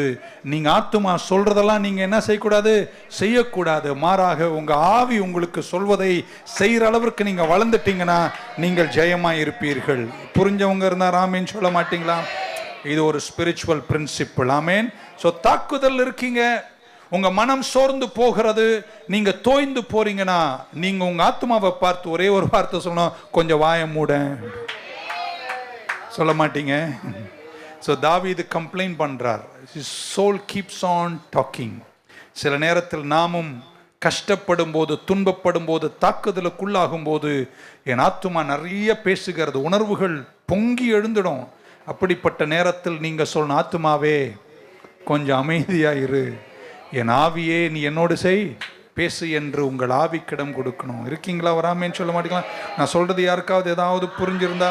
நீங்க ஆத்துமா சொல்றதெல்லாம் நீங்க என்ன செய்யக்கூடாது? செய்யக்கூடாது. மாறாக உங்க ஆவி உங்களுக்கு சொல்வதை செய்யற அளவிற்கு நீங்க வளர்ந்துட்டீங்கன்னா நீங்கள் ஜெயமா இருப்பீர்கள். புரிஞ்சவங்க இருந்தா ஆமேன் சொல்ல மாட்டீங்களா? இது ஒரு ஸ்பிரிச்சுவல் பிரின்சிபிள். ஆமேன். ஸோ தாக்குதல் இருக்கீங்க, உங்க மனம் சோர்ந்து போகிறது, நீங்க தோய்ந்து போறீங்கன்னா நீங்க உங்க ஆத்மாவை பார்த்து ஒரே ஒரு வார்த்தை சொல்லணும், கொஞ்சம் வாய மூட. சொல்ல மாட்டீங்க. ஸோ தாவீது கம்ப்ளைண்ட் பண்றார், his soul keeps on talking. சில நேரத்தில் நாமும் கஷ்டப்படும் போது, துன்பப்படும் போது, தாக்குதலுக்குள்ளாகும் போது என் ஆத்துமா நிறைய பேசுகிறது, உணர்வுகள் பொங்கி எழுந்துடும். அப்படிப்பட்ட நேரத்தில் நீங்க சொல்ல, ஆத்துமாவே கொஞ்சம் அமைதியாயிரு, என் ஆவியே நீ என்னோடு செய், பேசு என்று உங்கள் ஆவிக்கிடம் கொடுக்கணும். இருக்கீங்களா? வராமேன்னு சொல்ல மாட்டீங்களா? நான் சொல்றது யாருக்காவது ஏதாவது புரிஞ்சிருந்தா?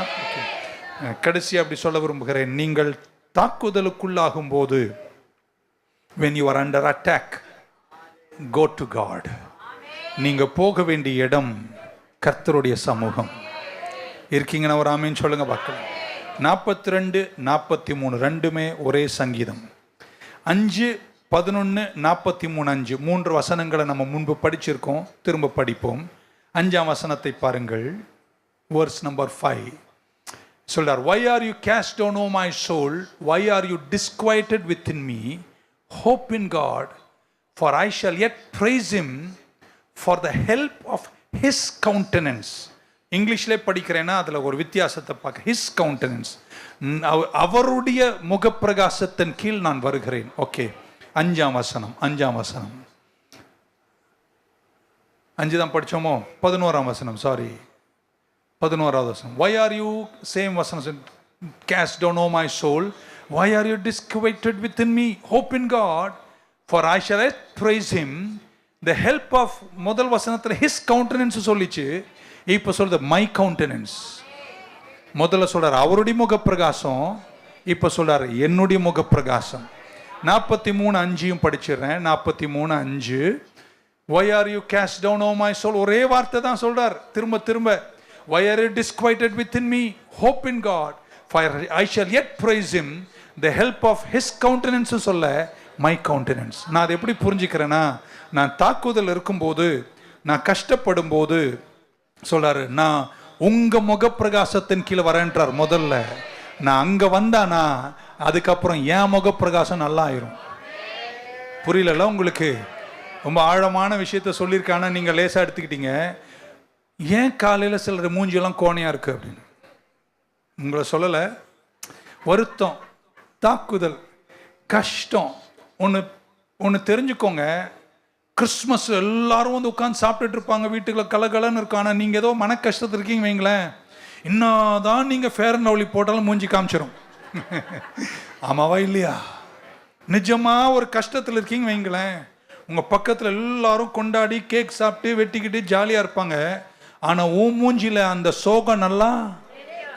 கடைசி அப்படி சொல்ல விரும்புகிறேன். நீங்கள் தாக்குதலுக்குள்ளாகும் போது, when you are under attack, go to God. நீங்க போக வேண்டிய இடம் கர்த்தருடைய சமூகம். இருக்கீங்கன்னா ஒரு ஆமீன் சொல்லுங்க பார்க்கலாம். 42, 43 ரெண்டுமே ஒரே சங்கீதம். 5, 11, 43, 5 3 வசனங்களை நம்ம முன்பு படிச்சிருக்கோம், திரும்ப படிப்போம். 5ஆம் வசனத்தை பாருங்கள். verse number 5 சொல்றார், why are you cast down, O my soul, why are you disquieted within me? Hope in God, for I shall yet praise him for the help of his countenance. இங்கிலீஷ்ல படிக்கிறேன்னா அதுல ஒரு வித்தியாசத்தை பார்க்க. his countenance, அவருடைய முகப்பிரகாசத்தின் கீழ் நான் வருகிறேன். Okay, 5ஆம் வசனம் 5 தான் படிச்சோமோ? 11ஆம் வசனம், சாரி 11வது வசனம். why are you, same வசனம், cast down, O my soul, why are you disquieted within me? Hope in God, for I shall praise him, the help of, முதல் வசனத்துல his countenance சொல்லிச்சு, இப்ப சொல்றது my countenance. முதல்ல சொல்றாரு அவருடைய முகப்பிரகாசம், இப்ப சொல்றாரு என்னுடைய முகப்பிரகாசம். 43:5 படிச்சிடுறேன். 43:5 why are you cast down, O my soul, ஒரே வார்த்தை தான் சொல்றார் திரும்ப திரும்ப. why are you disquieted within me? Hope in God, for I shall yet praise him, the help of his countenance சொல்ல my countenance. நான் அதை எப்படி புரிஞ்சுக்கிறேன்னா, நான் தாக்குதல் இருக்கும்போது, நான் கஷ்டப்படும் போது சொல்றாரு, நான் உங்க முகப்பிரகாசத்தின் கீழே வரேன்றார். முதல்ல நான் அங்க வந்தானா அதுக்கப்புறம் என் முகப்பிரகாசம் நல்லா ஆயிரும். புரியல உங்களுக்கு? ரொம்ப ஆழமான விஷயத்த சொல்லியிருக்கானா, நீங்க லேசா எடுத்துக்கிட்டீங்க. ஏன் காலையில் சிலர் மூஞ்சியெல்லாம் கோணையா இருக்கு அப்படின்னு உங்களை சொல்லலை. வருத்தம், தாக்குதல், கஷ்டம். ஒன்று தெரிஞ்சுக்கோங்க, கிறிஸ்மஸ் எல்லாரும் வந்து உட்காந்து சாப்பிட்டுட்டு இருப்பாங்க, வீட்டுக்குள்ள கலகலன்னு இருக்கும். ஆனால் நீங்கள் ஏதோ மன கஷ்டத்தில் இருக்கீங்க வைங்களேன், இன்னதான் நீங்கள் ஃபேர் அண்ட் லவ்லி போட்டாலும் மூஞ்சி காமிச்சிடும். ஆமாவா இல்லையா? நிஜமா ஒரு கஷ்டத்தில் இருக்கீங்க வைங்களேன், உங்கள் பக்கத்தில் எல்லாரும் கொண்டாடி கேக் சாப்பிட்டு வெட்டிக்கிட்டு ஜாலியாக இருப்பாங்க. ஆனால் உன் மூஞ்சியில் அந்த சோகம் நல்லா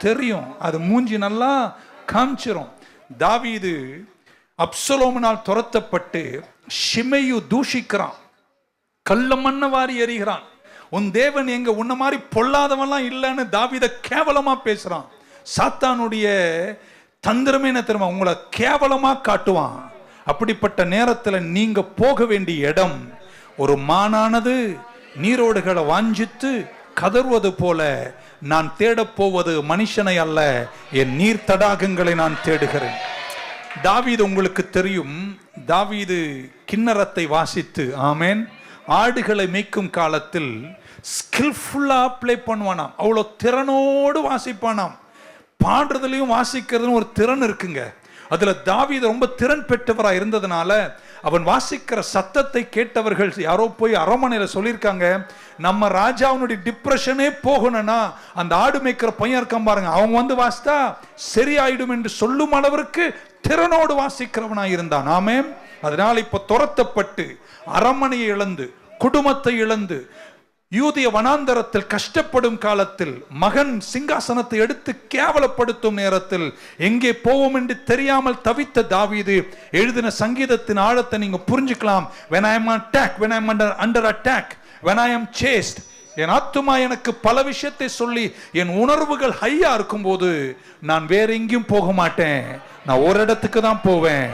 தெரியும், அது மூஞ்சி நல்லா காமிச்சிரும். தாவீது அப்சலோமினால் துரத்தப்பட்டு ஷிமெயு தூஷிக்கிறான், கல்ல மண்ண வாரி எறிகிறான். உன் தேவன் எங்க, உன்ன மாதிரி பொல்லாதவன்லாம் இல்லைன்னு தாவீதை கேவலமா பேசுறான். சாத்தானுடைய தந்திரமே என்ன தெரியுமா? உங்களை கேவலமா காட்டுவான். அப்படிப்பட்ட நேரத்தில் நீங்க போக வேண்டிய இடம், ஒரு மானானது நீரோடுகளை வாஞ்சித்து கதறுவது போல, நான் தேடப் போவது மனுஷனை அல்ல, என் நீர் தடாகங்களை நான் தேடுகிறேன். தாவீது உங்களுக்கு தெரியும், தாவீது கிண்ணறத்தை வாசித்து, ஆமேன், ஆடுகளை மேய்க்கும் காலத்தில் ஸ்கில்ஃபுல்லா ப்ளே பண்ணுவானாம். அவ்வளோ திறனோடு வாசிப்பானாம். பாடுறதுலையும் வாசிக்கிறதுன்னு ஒரு திறன் இருக்குங்க. அதுல தாவீது ரொம்ப திறன் பெற்றவராக இருந்ததுனால அவன் வாசிக்கிற சத்தத்தை கேட்டவர்கள் யாரோ போய் அரண்மனையில சொல்லியிருக்காங்க, நம்ம ராஜாவுடைய டிப்ரெஷனே போகணும்னா அந்த ஆடு மேய்க்கிற பையன் இருக்கான் பாருங்க, அவங்க வந்து வாசித்தா சரியாயிடும் என்று சொல்லும் அளவிற்கு திறனோடு வாசிக்கிறவனாக இருந்தான். ஆமே. அதனால இப்ப துரத்தப்பட்டு அரண்மனையை இழந்து குடும்பத்தை இழந்து யூதிய வனாந்தரத்தில் கஷ்டப்படும் காலத்தில், மகன் சிங்காசனத்தை எடுத்து கேவலப்படுத்தும் நேரத்தில், எங்கே போவோம் என்று தெரியாமல் தவித்த தாவீது எழுதின சங்கீதத்தின் ஆழத்தை நீங்க புரிஞ்சுக்கலாம். when I am attacked, when I am under attack, when I am chased, என் ஆத்துமா எனக்கு பல விஷயத்தை சொல்லி என் உணர்வுகள் ஹையா இருக்கும் போது நான் வேற எங்கேயும் போக மாட்டேன், நான் ஒரு இடத்துக்கு தான் போவேன்.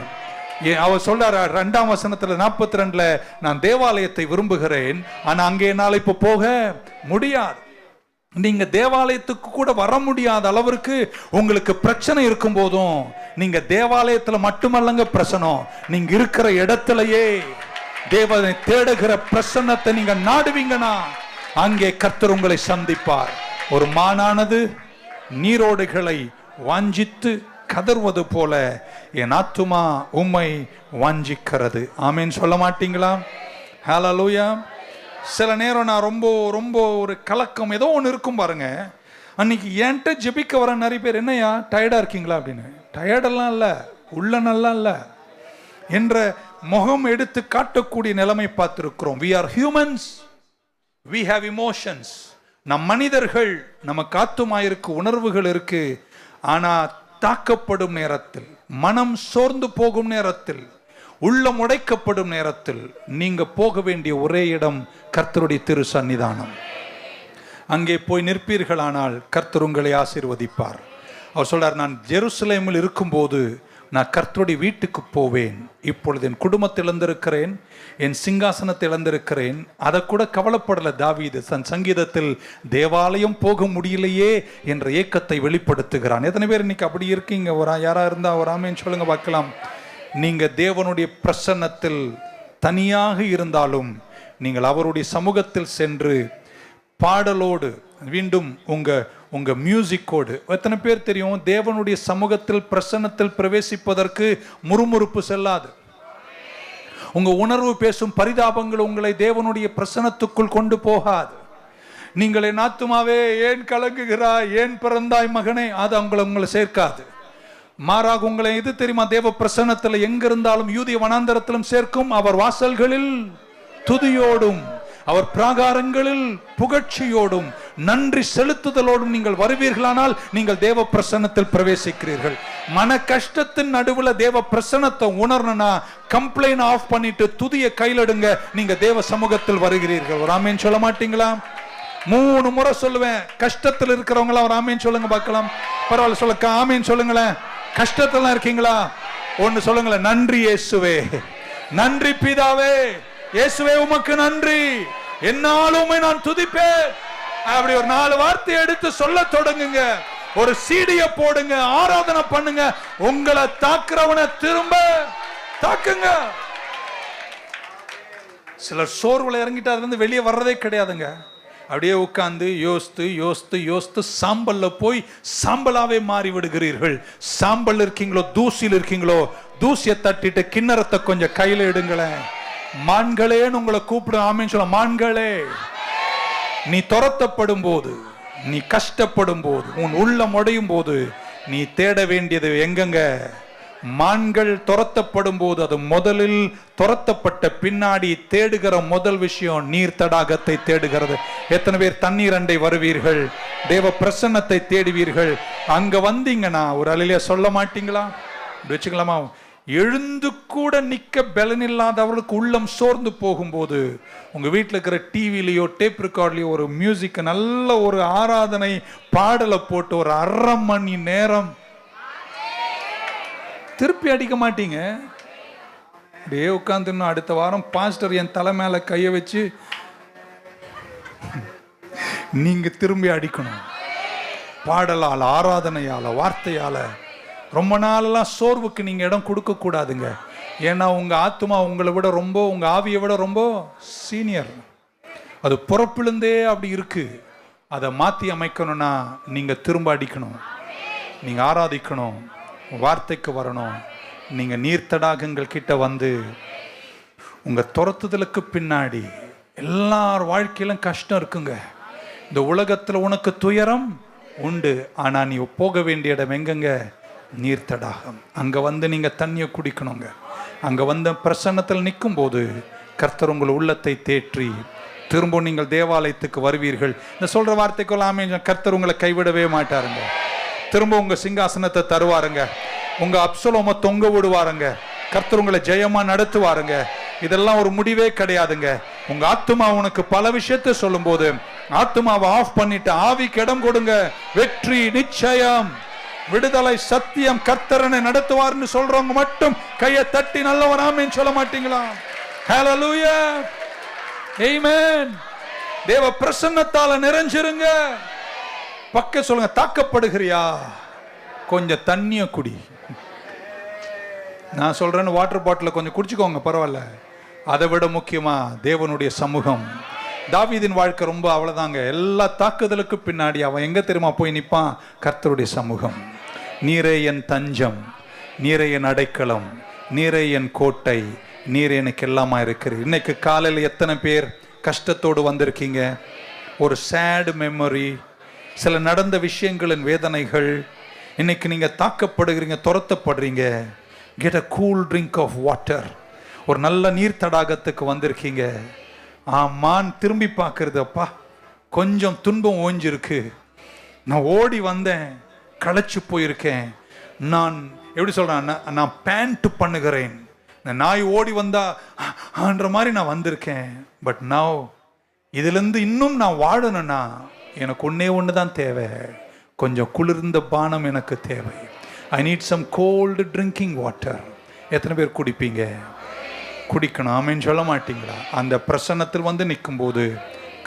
அவர் சொல்றாரு 2ஆம் வசனத்துல 42, நான் தேவாலயத்தை விரும்புகிறேன், ஆனா அங்கே என்னால் இப்ப போக முடியாது. நீங்க தேவாலயத்துக்கு கூட வர முடியாத அளவிற்கு உங்களுக்கு பிரச்சனை இருக்கும் போதும், நீங்க தேவாலயத்துல மட்டுமல்லங்க பிரசனம், நீங்க இருக்கிற இடத்திலேயே தேவனை தேடுகிற பிரசன்னத்தை நீங்க நாடுவீங்கன்னா அங்கே கர்த்தர் உங்களை சந்திப்பார். ஒரு மானானது நீரோடுகளை வாஞ்சித்து கதறுவது போல என் ஆத்துமா உம்மை வாஞ்சிக்கிறது. ஆமேன் சொல்ல மாட்டீங்களா? ஹல்லேலூயா. சில நேரம் நான் ரொம்ப ரொம்ப ஒரு கலக்கம் ஏதோ ஒன்று இருக்கும் பாருங்க. அன்னைக்கு என்கிட்ட ஜெபிக்க வர நிறைய பேர், என்னையா டயர்டாக இருக்கீங்களா அப்படின்னு. டயர்டெல்லாம் இல்லை, உள்ள நல்லா இல்லை என்ற முகம் எடுத்து காட்டக்கூடிய நிலைமை பார்த்திருக்கிறோம். we are humans, we have emotions. நம் மனிதர்கள், நமக்கு ஆத்துமாயிருக்கு, உணர்வுகள் இருக்கு. ஆனா தாக்கப்படும் நேரத்தில், மனம் சோர்ந்து போகும் நேரத்தில், உள்ளம் உடைக்கப்படும் நேரத்தில் நீங்க போக வேண்டிய ஒரே இடம் கர்த்தருடைய திரு சன்னிதானம். அங்கே போய் நிற்பீர்களானால் கர்த்தர் உங்களை ஆசீர்வதிப்பார். அவர் சொல்றார், நான் ஜெருசலேமில் இருக்கும்போது நான் கர்த்தருடைய வீட்டுக்கு போவேன். இப்பொழுது என் குடும்பத்தை இழந்திருக்கிறேன், என் சிங்காசனத்தை இழந்திருக்கிறேன். அதை கூட கவலைப்படல தாவீது. தன் சங்கீதத்தில் தேவாலயம் போக முடியலையே என்ற ஏக்கத்தை வெளிப்படுத்துகிறான். எத்தனை பேர் இன்னைக்கு அப்படி இருக்கீங்க? யாரா இருந்தா ஒரு ஆமேன்னு சொல்லுங்க பார்க்கலாம். நீங்க தேவனுடைய பிரசன்னத்தில் தனியாக இருந்தாலும் நீங்கள் அவருடைய சமூகத்தில் சென்று பாடலோடு மீண்டும் உங்க மியூசிக்கோடு. எத்தனை பேர் தெரியும், தேவனுடைய சமூகத்தில் பிரசன்னத்தில் பிரவேசிப்பதற்கு முறுமுறுப்பு செல்லாது. உங்க உணர்வு பேசும் பரிதாபங்கள் உங்களை தேவனுடைய பிரசன்னத்துக்குள் கொண்டு போகாது. நீங்கள் என் ஆத்துமாவே ஏன் கலங்குகிறாய், ஏன் பிறந்தாய் மகனே, அது உங்களை சேர்க்காது. மாறாக உங்களை இது தெரியுமா, தேவ பிரசன்னத்தில் எங்க இருந்தாலும் யூதிய வனாந்தரத்திலும் சேர்க்கும். அவர் வாசல்களில் துதியோடும் அவர் பிராகாரங்களில் புகழ்ச்சியோடும் நன்றி செலுத்துதலோடும் நீங்கள் வருவீர்களானால் நீங்கள் தேவ பிரசன்னத்தில் பிரவேசிக்கிறீர்கள். மன கஷ்டத்தின் நடுவில் தேவ பிரசன்னத்தை உணரணும்னா கம்ப்ளைண்ட் ஆஃப் பண்ணிட்டு துதிய கையிலடுங்க, நீங்க தேவ சமூகத்தில் வருகிறீர்கள். ஒரு ஆமேன் சொல்ல மாட்டீங்களா? 3 முறை சொல்லுவேன். கஷ்டத்தில் இருக்கிறவங்களா ஒரு ஆமேன் சொல்லுங்க பார்க்கலாம். பரவாயில்ல, சொல்ல ஆமேன் சொல்லுங்களேன். கஷ்டத்துல இருக்கீங்களா? ஒன்னு சொல்லுங்களேன், நன்றி இயேசுவே, நன்றி பிதாவே, இயேசுவே உமக்கு நன்றி, என்னாலுமே நான் துதிப்பேன். அப்படி ஒரு 4 வார்த்தை எடுத்து சொல்ல தொடங்குங்க. ஒரு சீடிய போடுங்க, ஆராதனை பண்ணுங்க. உங்களை தாக்குறவனை திரும்ப தாக்குங்க. சிலர் சோர்வுல இறங்கிட்டு அதுல இருந்து வெளியே வர்றதே கிடையாதுங்க. அப்படியே உட்கார்ந்து யோசித்து யோசித்து யோசித்து சாம்பல்ல போய் சாம்பலாவே மாறி விடுகிறீர்கள். சாம்பல் இருக்கீங்களோ, தூசியில் இருக்கீங்களோ, தூசியை தட்டிட்டு கிண்ணறத்தை கொஞ்சம் கையில எடுங்களேன். மான்களேன்னு உங்களை கூப்பிடும். ஆமேன்னு சொல்ல. மான்களே, நீ துரத்தப்படும் போது, நீ கஷ்டப்படும் போது, உன் உள்ளம் உடையும் போது நீ தேட வேண்டியது எங்கெங்க? மான்கள் துரத்தப்படும் போது அது முதலில் துரத்தப்பட்ட பின்னாடி தேடுகிற முதல் விஷயம் நீர் தடாகத்தை தேடுகிறது. எத்தனை பேர் தண்ணீர் அண்டை வருவீர்கள், தேவ பிரசன்னத்தை தேடுவீர்கள்? அங்க வந்தீங்கன்னா ஒரு அலையில சொல்ல மாட்டீங்களா? வச்சுக்கலாமா? எழுந்து கூட நிக்க பலன் இல்லாதவர்களுக்கு உள்ளம் சோர்ந்து போகும்போது உங்க வீட்டில் இருக்கிற டிவிலையோ டேப் ரெக்கார்ட்லயோ ஒரு மியூசிக், நல்ல ஒரு ஆராதனை பாடலை போட்டு ஒரு 1/2 மணி நேரம் திருப்பி அடிக்க மாட்டீங்க. அப்படியே உட்காந்து அடுத்த வாரம் பாஸ்டர் என் தலை மேல கைய வச்சு நீங்க திரும்பி அடிக்கணும். பாடலால், ஆராதனையால, வார்த்தையால. ரொம்ப நாளெல்லாம் சோர்வுக்கு நீங்க இடம் கொடுக்க கூடாதுங்க. ஏன்னா உங்க ஆத்துமா உங்களை விட ரொம்ப, உங்க ஆவியை விட ரொம்ப சீனியர். அது பிறப்பிலிருந்தே அப்படி இருக்கு. அதை மாத்தி அமைக்கணும்னா நீங்க திரும்ப அடிக்கணும், நீங்க ஆராதிக்கணும், வார்த்தைக்கு வரணும். நீங்க நீர்த்தடாகங்கள் கிட்ட வந்து உங்க துரத்துதலுக்கு பின்னாடி எல்லார் வாழ்க்கையிலும் கஷ்டம் இருக்குங்க. இந்த உலகத்துல உனக்கு துயரம் உண்டு, ஆனா நீ போக வேண்டிய இடம் எங்கங்க? நீர்த்தடாகம். அங்க வந்து நீங்க தண்ணியை குடிக்கணுங்க. அங்க வந்து பிரசன்னத்தில் நிற்கும் போது கர்த்தர் உங்கள் உள்ளத்தை தேற்றி திரும்ப நீங்கள் தேவாலயத்துக்கு வருவீர்கள். இந்த சொல்ற வார்த்தைக்குள்ளாமே கர்த்தர் உங்களை கைவிடவே மாட்டாருங்க. திரும்ப உங்க சிங்காசனத்தை தருவாருங்க. உங்க அப்சலோம தொங்க விடுவாருங்க. கர்த்தர் உங்களை ஜெயமா நடத்துவாருங்க. இதெல்லாம் ஒரு முடிவே கிடையாதுங்க. உங்க ஆத்துமா உனக்கு பல விஷயத்தை சொல்லும் போது ஆத்துமாவை ஆஃப் பண்ணிட்டு ஆவிக்கு இடம் கொடுங்க. வெற்றி நிச்சயம், விடுதலை சத்தியம், கர்த்தரனை நடத்துவார்னு சொல்றவங்க மட்டும் கையை தட்டி நல்லவன் ஆமென் சொல்ல மாட்டீங்களா? ஹல்லேலூயா, ஆமென். தேவ பிரசன்னத்தால நிறைஞ்சிருங்க. பக்க சொல்லுங்க, தாக்கப்படுகிறியா? கொஞ்சம் தண்ணிய குடி. நான் சொல்றேன்னு வாட்டர் பாட்டில கொஞ்சம் குடிச்சுக்கோங்க, பரவாயில்ல. அதை விட முக்கியமா தேவனுடைய சமூகம். தாவீதின் வாழ்க்கை ரொம்ப அவ்வளவுதாங்க. எல்லா தாக்குதலுக்கு பின்னாடி அவன் எங்க தெரியுமா போய் நிற்பான்? கர்த்தருடைய சமூகம். நீரே என் தஞ்சம், நீரே என் அடைக்கலம், நீரே என் கோட்டை, நீர் எனக்கு எல்லாமா இருக்கிறீர். இன்னைக்கு காலையில் எத்தனை பேர் கஷ்டத்தோடு வந்திருக்கீங்க, ஒரு சேட் மெமரி, சில நடந்த விஷயங்களின் வேதனைகள், இன்னைக்கு நீங்கள் தாக்கப்படுகிறீங்க, துரத்தப்படுறீங்க. Get a cool drink of water. ஒரு நல்ல நீர் தடாகத்துக்கு வந்திருக்கீங்க. ஆமான் திரும்பி பார்க்கறது, அப்பா கொஞ்சம் துன்பம் ஓஞ்சிருக்கு, நான் ஓடி வந்தேன், களைச்சு போயிருக்கேன், நான் எப்படி சொல்கிறேன், நான் பேண்ட் பண்ணுகிறேன், நாய் ஓடி வந்தான்ற மாதிரி நான் வந்திருக்கேன். பட் நவ் இதுலேருந்து இன்னும் நான் வாழணும்னா எனக்கு ஒன்று தான் தேவை, கொஞ்சம் குளிர்ந்த பானம் எனக்கு தேவை. I need some cold drinking water. எத்தனை பேர் குடிப்பீங்க? குடிக்கணும். ஆமேன்னு சொல்ல மாட்டீங்களா? அந்த பிரசன்னத்தில் வந்து நிற்கும் போது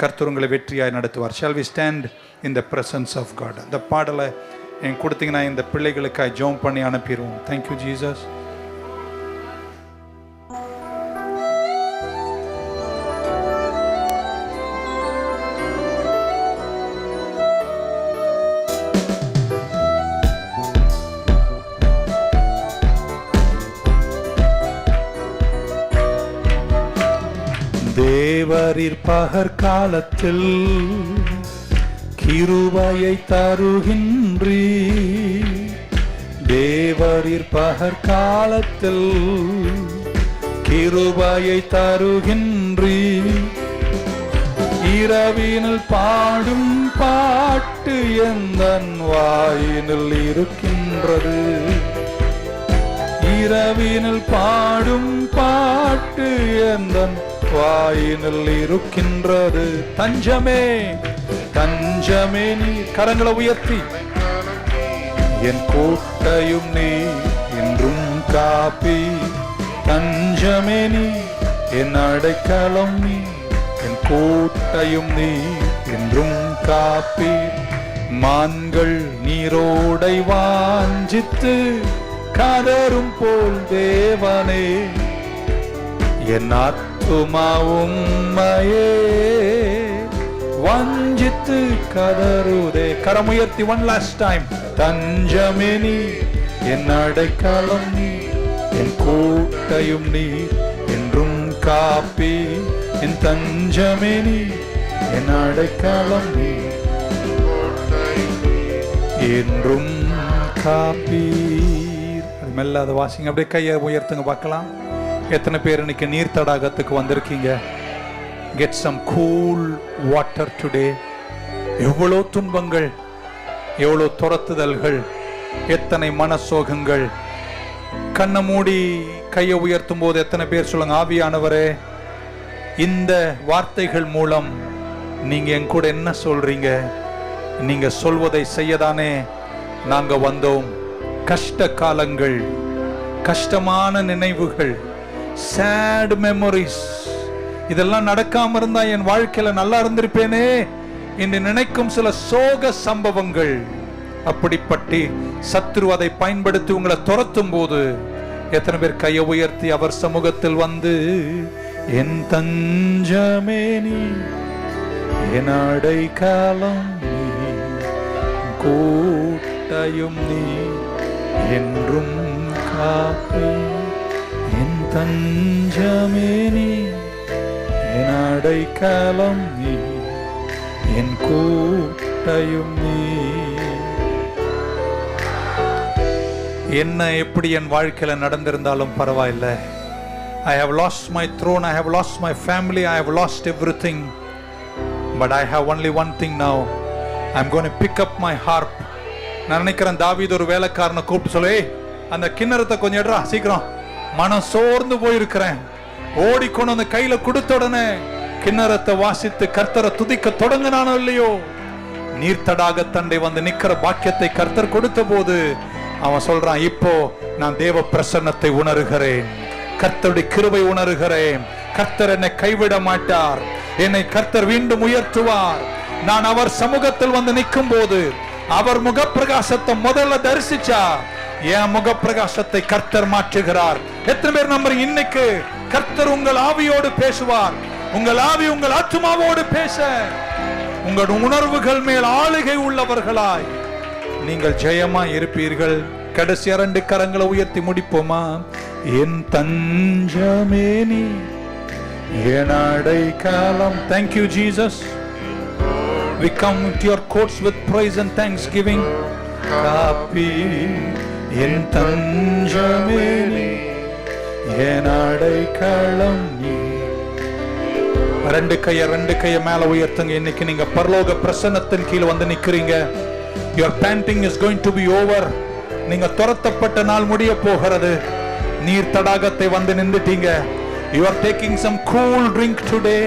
கர்த்தர் உங்களை வெற்றியாய் நடத்துவார். Shall we stand in the presence of God? அந்த பாடலை எனக்கு கொடுத்தீங்கன்னா இந்த பிள்ளைகளுக்காக ஜெபம் பண்ணி அனுப்பிடுவோம். Thank you Jesus. தேவரீர் பகற்காலத்தில் கிருபையை தருகின்றீ, தேவரீர் பகற்காலத்தில் கிருபையை தருகின்றீ, இரவினில் பாடும் பாட்டு எந்தன் வாயினில் இருக்கின்றது, இரவினில் பாடும் பாட்டு எந்தன் வாயினில் இருக்கின்றது. தஞ்சமே தஞ்சமே நீ, கரங்களை உயர்த்தி, என் கோட்டையும் நீ என்றும் காப்பி, தஞ்சமே நீ என் அடைக்கலம் நீ, என் கோட்டையும் நீ என்றும் காப்பி, மான்கள் நீரோடை வாஞ்சித்து கதரும் போல் தேவனே, என் ஆத்துமா உம்மையே வஞ்சித்து கதறுதே. கரமுயர்த்தி one last time. தஞ்சமே நீ என் அடைக்கலம் நீ, என் கோட்டையும் நீ என்றும் காப்பி, என் தஞ்சமே நீ என் அடைக்கலம் நீ என்றும் காப்பீர். அது மெல்ல அதை வாசிங்க, அப்படியே கையை உயர்த்துங்க பார்க்கலாம். எத்தனை பேர் இன்னைக்கு நீர் தடாகத்துக்கு வந்திருக்கீங்க? Get some cool water today. எவ்வளோ துன்பங்கள், எவ்வளோ துரத்துதல்கள், எத்தனை மனசோகங்கள். கண்ணை மூடி கையை உயர்த்தும் போது எத்தனை பேர் சொல்லுங்க, ஆவியானவரே இந்த வார்த்தைகள் மூலம் நீங்க என் கூட என்ன சொல்றீங்க? நீங்க சொல்வதை செய்யதானே நாங்க வந்தோம். கஷ்ட காலங்கள், கஷ்டமான நினைவுகள், சேட் மெமரிஸ், இதெல்லாம் நடக்காம இருந்தா என் வாழ்க்கையில நல்லா இருந்திருப்பேனே என்று நினைக்கும் சில சோக சம்பவங்கள். அப்படிப்பட்டு சத்ரு அதை பயன்படுத்தி உங்களை துரத்தும் போது எத்தனை பேர் கையை உயர்த்தி அவர் சமூகத்தில் வந்து, என் தஞ்சமே நீ, என் அடைக்கலம் நீ, கோட்டையும் நீ என்றும் காப்பி, என் தஞ்சமே நீ, என் அடைக்கலம் நீ, என் கோட்டையும் நீ. என்ன எப்படி என் வாழ்க்கையில நடந்திருந்தாலும் பரவாயில்ல. I have lost my throne, I have lost my family, I have lost everything, but I have only one thing now. I'm going to pick up my harp. நான் நினைக்கிறேன் தாவீது ஒரு வேலைக்காரனை கூப்பிட்டு சொல்லு, அந்த கிண்ணறத்தை கொஞ்சம் எடுறா சீக்கிரம், மனம் சோர்ந்து போயிருக்கிறேன். ஓடிக்கொண்டு அந்த கையில கொடுத்த உடனே கிண்ணறத்தை வாசித்து கர்த்தரை துதிக்க தொடங்கினானோ இல்லையோ, நீர்த்தடாக தண்டை வந்து நிக்கிற பாக்கியத்தை கர்த்தர் கொடுத்த போது அவன் சொல்றான், இப்போ நான் தேவ பிரசன்னத்தை உணர்கிறேன், கர்த்தருடைய கிருபை உணர்கிறேன், கர்த்தர் என்னை கைவிட மாட்டார், என்னை கர்த்தர் மீண்டும் உயர்த்துவார். நான் அவர் சமூகத்தில் வந்து நிற்கும் போது அவர் முகப்பிரகாசத்தை முதல்ல தரிசிச்சா என் முகப்பிரகாசத்தை கர்த்தர் மாற்றுகிறார். எத்தனை பேர் நம்புறீங்க? இன்னைக்கு கர்த்தர் உங்கள் ஆவியோடு பேசுவார். உங்கள் ஆவி உங்கள் ஆத்துமாவோடு பேச, உங்கள் உணர்வுகள் மேல் ஆளுகை உள்ளவர்களாய் நீங்கள் ஜெயமா இருப்பீர்கள். கடைசி 2 கரங்களை உயர்த்தி முடிப்போமா? என் தஞ்சமே நீ, என் அடைக்கலம். Thank you Jesus. We come to your courts with praise and thanksgiving. காப்பி என் தஞ்சமே நீ, என் அடைக்கலம் நீ. ரெண்டு கைய மேல உயர்த்துங்க. இன்னைக்கு நீங்க பரலோக பிரசன்னத்தின் கீழ வந்து நிக்கிறீங்க. Your panting is going to be over. நீங்க துரத்தப்பட்ட நாள் முடிய போகிறது. நீர் தடாகத்தை வந்து நின்றுட்டீங்க. You are taking some cool drink today.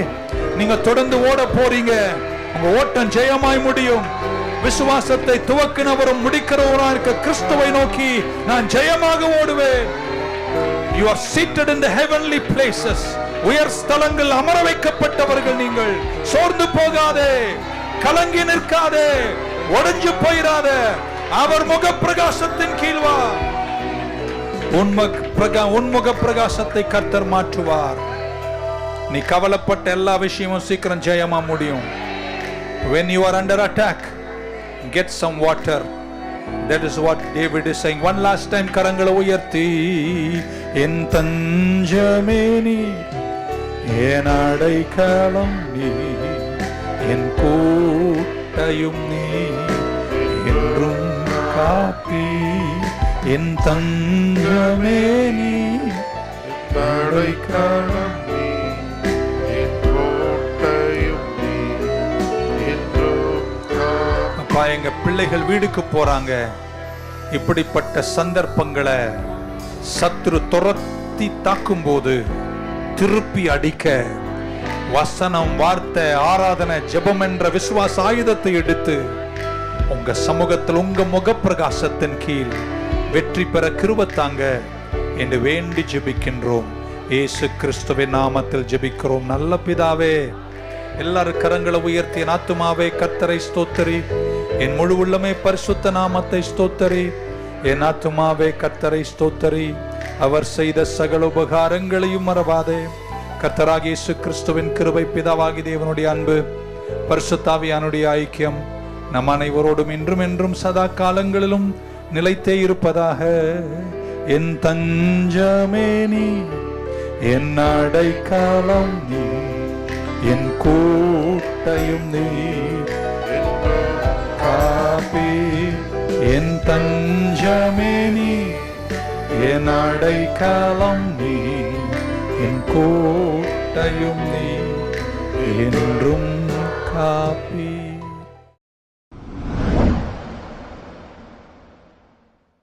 நீங்க தொடர்ந்து ஓட போறீங்க. உங்க ஓட்டம் ஜெயமாய் முடியும். விசுவாசத்தை துவக்கினவரும் முடிக்கிறவராக இருக்க கிறிஸ்துவை நோக்கி நான் ஜெயமாக ஓடுவேன். You are seated in the heavenly places. உயர் ஸ்தலங்கள் அமர வைக்கப்பட்டவர்கள் நீங்கள். சோர்ந்து போகாதே, கலங்கி நிற்காதே, உடைஞ்சு போயிராதே. அவர் முக பிரகாசத்தின் கீழ் வா. உன்முக பிரகாசத்தை கர்த்தர் மாற்றுவார். நீ கவலைப்பட்ட எல்லா விஷயமும் சீக்கிரம் ஜெயமா முடியும். When you are under attack, get some water. That is what David is saying. One last time கரங்களை உயர்த்தி, என் தஞ்சமே நீ, என் அடைக்கலம் நீ, என் கோட்டையும் நீ, என்றும் காப்பி என் தஞ்சமே நீ, அடைக்கலம் நீ, என் கோட்டையும் நீ, என்றும் காப்பி. அப்பா, எங்க பிள்ளைகள் வீடுக்கு போறாங்க. இப்படிப்பட்ட சந்தர்ப்பங்களை சத்துரு துரத்தி தாக்கும் போது திருப்பி அடிக்க வசனம், வார்த்தை, ஆராதனை, ஜெபம் என்ற விசுவாச ஆயுதத்தை எடுத்து உங்க சமூகத்தில் உங்க முகப்பிரகாசத்தின் கீழ் வெற்றி பெற கிருபை தாங்க என்று வேண்டி ஜெபிக்கின்றோம். இயேசு கிறிஸ்துவின் நாமத்தில் ஜெபிக்கிறோம் நல்ல பிதாவே. எல்லாரும் கரங்களை உயர்த்தி, என் ஆத்துமாவே கர்த்தரை ஸ்தோத்தரி, என் முழு உள்ளமே பரிசுத்த நாமத்தை ஸ்தோத்தரி. என் ஆத்துமாவே கர்த்தரை ஸ்தோத்தரி, அவர் செய்த சகல உபகாரங்களையும் மறவாதே. கர்த்தராகிய இயேசு கிறிஸ்துவின் கிருபை, பிதாவாகி தேவனுடைய அன்பு, பரிசுத்த ஆவியானுடைய ஐக்கியம் நம் அனைவரோடும் இன்றும் என்றும் சதா காலங்களிலும் நிலைத்தே இருப்பதாக. என் தஞ்சமே நீ, என் அடைக்கலம் நீ, என் கோட்டையும் நீ, காப்பி என் தஞ்சமே நீ, என் அடைக்கலம் நீ, என் கோட்டையும் நீ, என்றும் காப்பி.